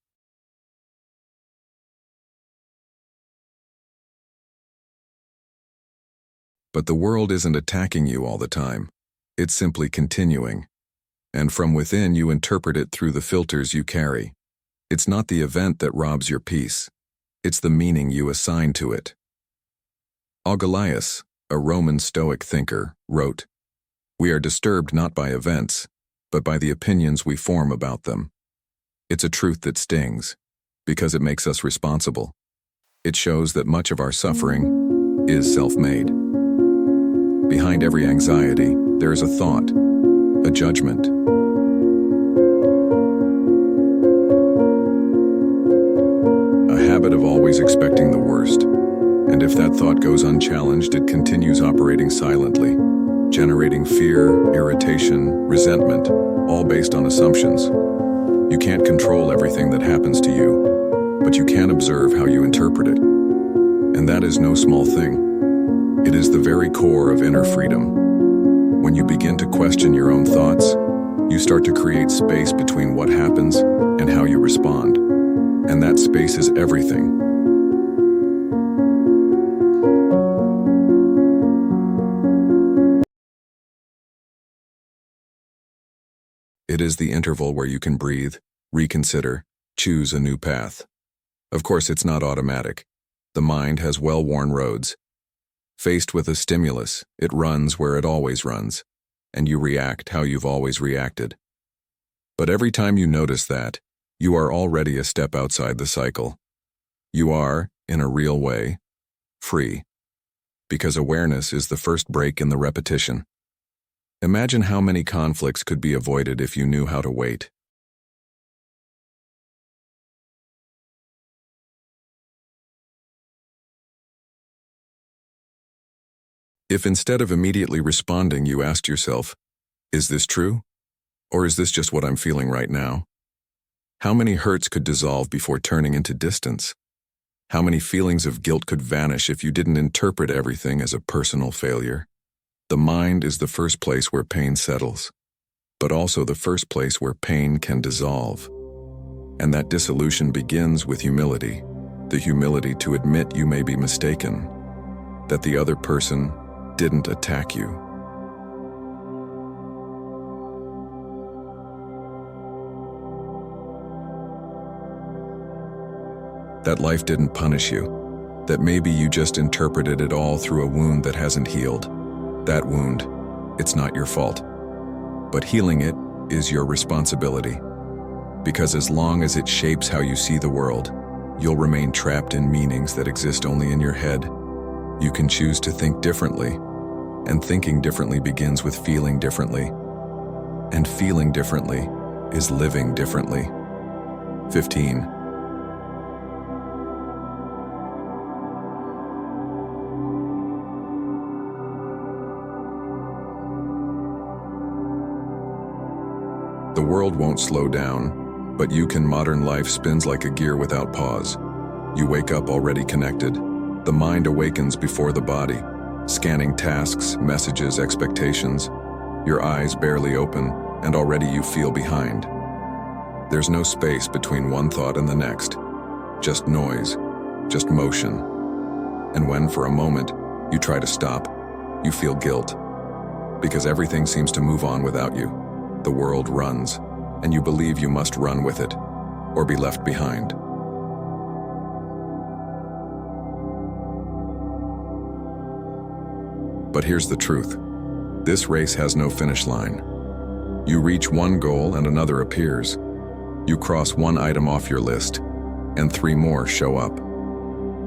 But the world isn't attacking you all the time. It's simply continuing. And from within you interpret it through the filters you carry. It's not the event that robs your peace. It's the meaning you assign to it. Augelius, a Roman Stoic thinker, wrote, "We are disturbed not by events, but by the opinions we form about them." It's a truth that stings, because it makes us responsible. It shows that much of our suffering is self-made. Behind every anxiety, there is a thought, a judgment. A habit of always expecting the worst. And if that thought goes unchallenged, it continues operating silently, generating fear, irritation, resentment, all based on assumptions. You can't control everything that happens to you, but you can observe how you interpret it. And that is no small thing. It is the very core of inner freedom. When you begin to question your own thoughts, you start to create space between what happens and how you respond. And that space is everything. It is the interval where you can breathe, reconsider, choose a new path. Of course, it's not automatic. The mind has well-worn roads. Faced with a stimulus, it runs where it always runs, and you react how you've always reacted. But every time you notice that, you are already a step outside the cycle. You are, in a real way, free. Because awareness is the first break in the repetition. Imagine how many conflicts could be avoided if you knew how to wait. If instead of immediately responding, you asked yourself, is this true? Or is this just what I'm feeling right now? How many hurts could dissolve before turning into distance? How many feelings of guilt could vanish if you didn't interpret everything as a personal failure? The mind is the first place where pain settles, but also the first place where pain can dissolve. And that dissolution begins with humility, the humility to admit you may be mistaken, that the other person didn't attack you. That life didn't punish you, that maybe you just interpreted it all through a wound that hasn't healed. That wound, it's not your fault. But healing it is your responsibility. Because as long as it shapes how you see the world, you'll remain trapped in meanings that exist only in your head. You can choose to think differently, and thinking differently begins with feeling differently. And feeling differently is living differently. 15. The world won't slow down, but you can. Modern life spins like a gear without pause. You wake up already connected. The mind awakens before the body, scanning tasks, messages, expectations. Your eyes barely open, and already you feel behind. There's no space between one thought and the next. Just noise, just motion. And when, for a moment, you try to stop, you feel guilt. Because everything seems to move on without you. The world runs, and you believe you must run with it, or be left behind. But here's the truth. This race has no finish line. You reach one goal and another appears. You cross one item off your list, and 3 more show up.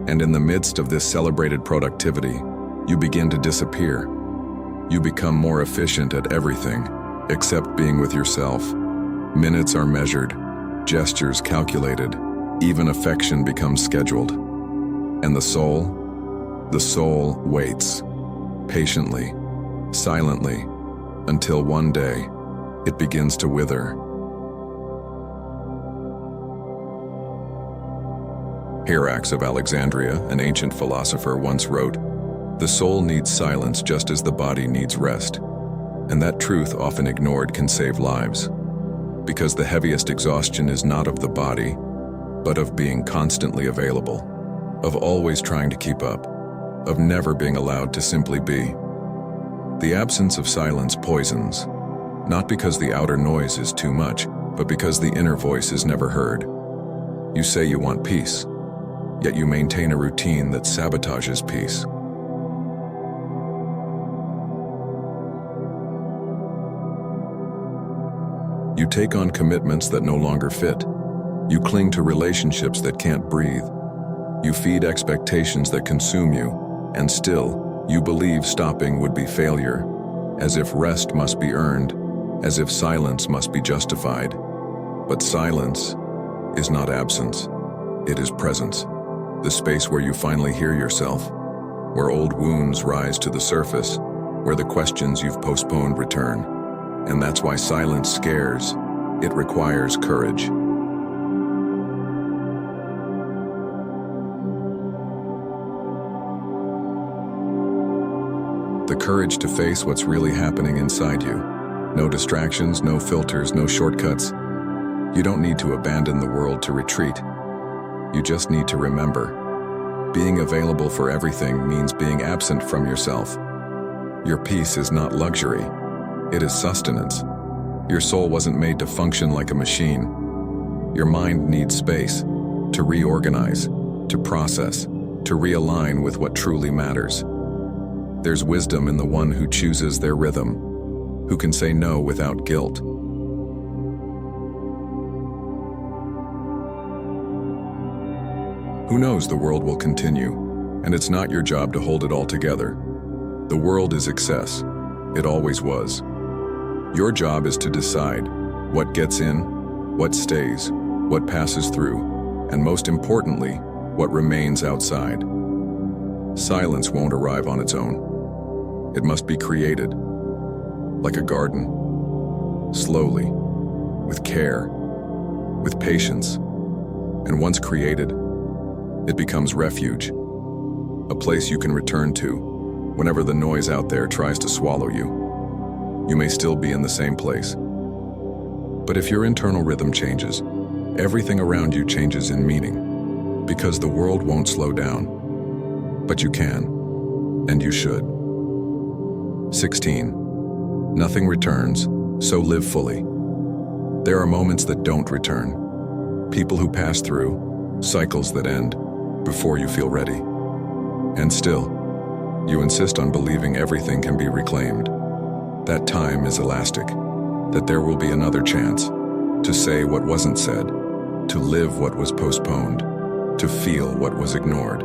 And in the midst of this celebrated productivity, you begin to disappear. You become more efficient at everything, except being with yourself. Minutes are measured, gestures calculated, even affection becomes scheduled. And the soul waits, patiently, silently, until one day, it begins to wither. Hierax of Alexandria, an ancient philosopher, once wrote, "The soul needs silence just as the body needs rest." And that truth, often ignored, can save lives. Because the heaviest exhaustion is not of the body, but of being constantly available, of always trying to keep up, of never being allowed to simply be. The absence of silence poisons, not because the outer noise is too much, but because the inner voice is never heard. You say you want peace, yet you maintain a routine that sabotages peace. You take on commitments that no longer fit. You cling to relationships that can't breathe. You feed expectations that consume you, and still, you believe stopping would be failure, as if rest must be earned, as if silence must be justified. But silence is not absence, it is presence. The space where you finally hear yourself, where old wounds rise to the surface, where the questions you've postponed return. And that's why silence scares. It requires courage. The courage to face what's really happening inside you. No distractions, no filters, no shortcuts. You don't need to abandon the world to retreat. You just need to remember. Being available for everything means being absent from yourself. Your peace is not luxury. It is sustenance. Your soul wasn't made to function like a machine. Your mind needs space to reorganize, to process, to realign with what truly matters. There's wisdom in the one who chooses their rhythm, who can say no without guilt. Who knows, the world will continue, and it's not your job to hold it all together. The world is excess. It always was. Your job is to decide what gets in, what stays, what passes through, and most importantly, what remains outside. Silence won't arrive on its own. It must be created, like a garden, slowly, with care, with patience, and once created, it becomes refuge, a place you can return to whenever the noise out there tries to swallow you. You may still be in the same place, but if your internal rhythm changes, everything around you changes in meaning, because the world won't slow down, but you can, and you should. 16. Nothing returns, so live fully. There are moments that don't return, people who pass through, cycles that end before you feel ready. And still, you insist on believing everything can be reclaimed. That time is elastic, that there will be another chance to say what wasn't said, to live what was postponed, to feel what was ignored.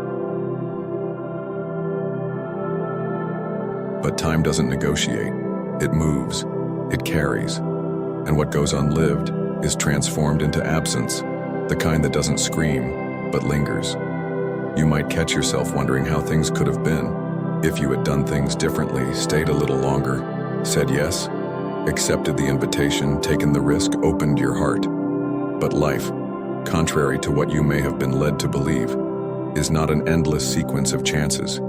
But time doesn't negotiate. It moves, it carries, and what goes unlived is transformed into absence, the kind that doesn't scream, but lingers. You might catch yourself wondering how things could have been if you had done things differently, stayed a little longer, said yes, accepted the invitation, taken the risk, opened your heart. But life, contrary to what you may have been led to believe, is not an endless sequence of chances.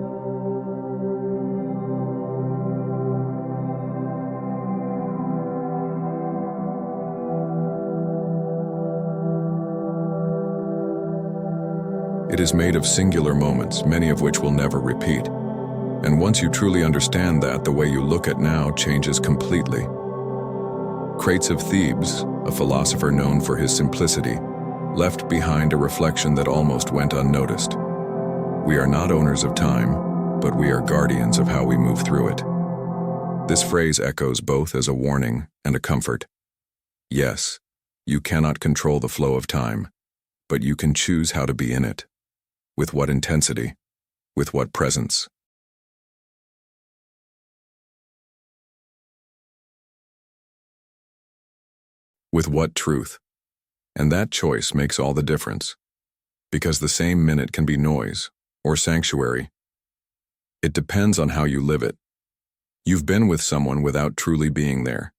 It is made of singular moments, many of which will never repeat. And once you truly understand that, the way you look at now changes completely. Crates of Thebes, a philosopher known for his simplicity, left behind a reflection that almost went unnoticed. We are not owners of time, but we are guardians of how we move through it. This phrase echoes both as a warning and a comfort. Yes, you cannot control the flow of time, but you can choose how to be in it. With what intensity? With what presence? With what truth? And that choice makes all the difference. Because the same minute can be noise or sanctuary. It depends on how you live it. You've been with someone without truly being there.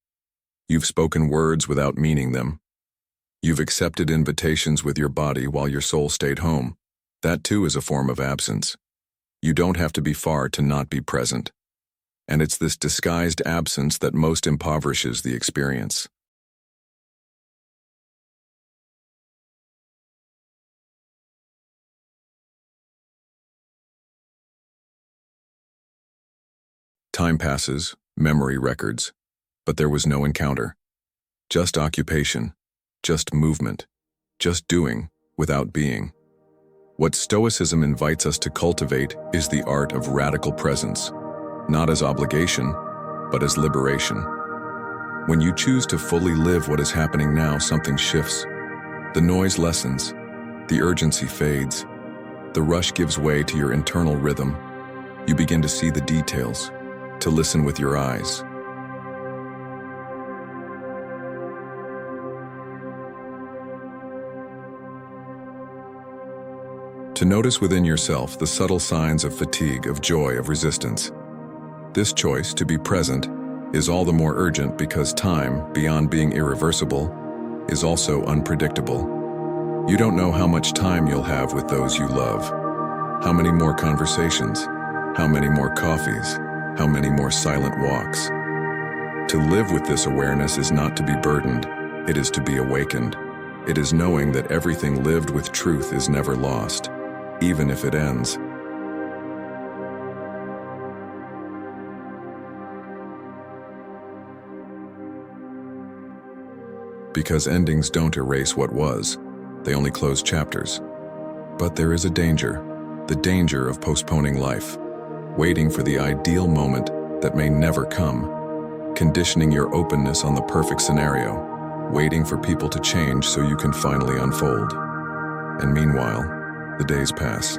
You've spoken words without meaning them. You've accepted invitations with your body while your soul stayed home. That too is a form of absence. You don't have to be far to not be present. And it's this disguised absence that most impoverishes the experience. Time passes, memory records, but there was no encounter. Just occupation, just movement, just doing without being. What Stoicism invites us to cultivate is the art of radical presence, not as obligation, but as liberation. When you choose to fully live what is happening now, something shifts. The noise lessens, the urgency fades, the rush gives way to your internal rhythm. You begin to see the details, to listen with your eyes. To notice within yourself the subtle signs of fatigue, of joy, of resistance. This choice to be present is all the more urgent because time, beyond being irreversible, is also unpredictable. You don't know how much time you'll have with those you love. How many more conversations? How many more coffees? How many more silent walks? To live with this awareness is not to be burdened, it is to be awakened. It is knowing that everything lived with truth is never lost, even if it ends. Because endings don't erase what was, they only close chapters. But there is a danger, the danger of postponing life. Waiting for the ideal moment that may never come, conditioning your openness on the perfect scenario, waiting for people to change so you can finally unfold. And meanwhile, the days pass,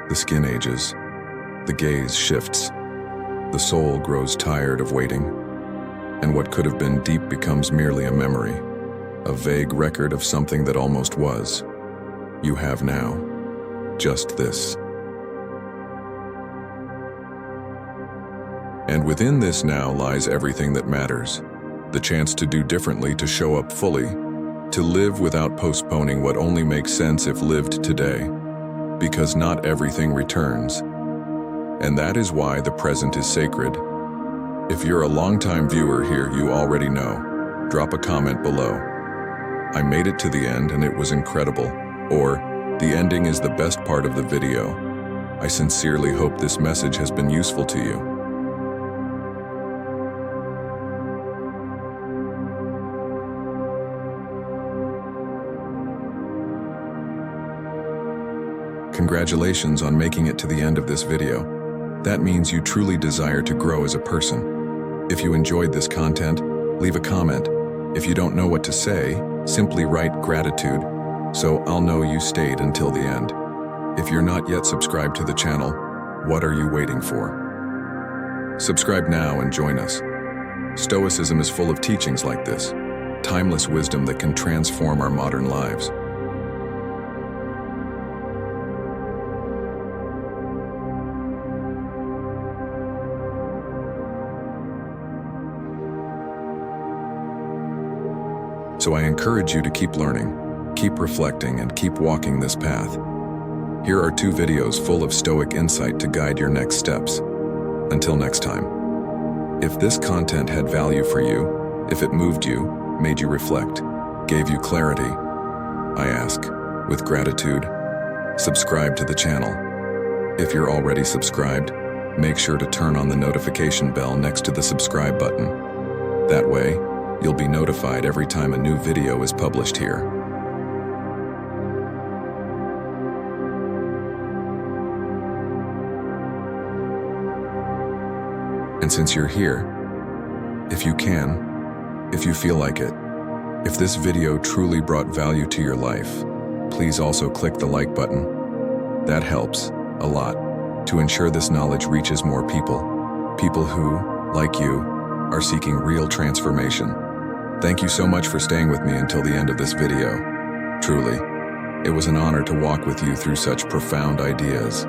the skin ages, the gaze shifts, the soul grows tired of waiting, and what could have been deep becomes merely a memory, a vague record of something that almost was. You have now, just this. And within this now lies everything that matters. The chance to do differently, to show up fully, to live without postponing what only makes sense if lived today. Because not everything returns. And that is why the present is sacred. If you're a longtime viewer here, you already know. Drop a comment below. I made it to the end and it was incredible. Or, the ending is the best part of the video. I sincerely hope this message has been useful to you. Congratulations on making it to the end of this video. That means you truly desire to grow as a person. If you enjoyed this content, leave a comment. If you don't know what to say, simply write gratitude, so I'll know you stayed until the end. If you're not yet subscribed to the channel, what are you waiting for? Subscribe now and join us. Stoicism is full of teachings like this, timeless wisdom that can transform our modern lives. So I encourage you to keep learning, keep reflecting, and keep walking this path. Here are 2 videos full of Stoic insight to guide your next steps. Until next time. If this content had value for you, if it moved you, made you reflect, gave you clarity, I ask, with gratitude, subscribe to the channel. If you're already subscribed, make sure to turn on the notification bell next to the subscribe button. That way, you'll be notified every time a new video is published here. And since you're here, if you can, if you feel like it, if this video truly brought value to your life, please also click the like button. That helps a lot to ensure this knowledge reaches more people who, like you, are seeking real transformation. Thank you so much for staying with me until the end of this video. Truly, it was an honor to walk with you through such profound ideas.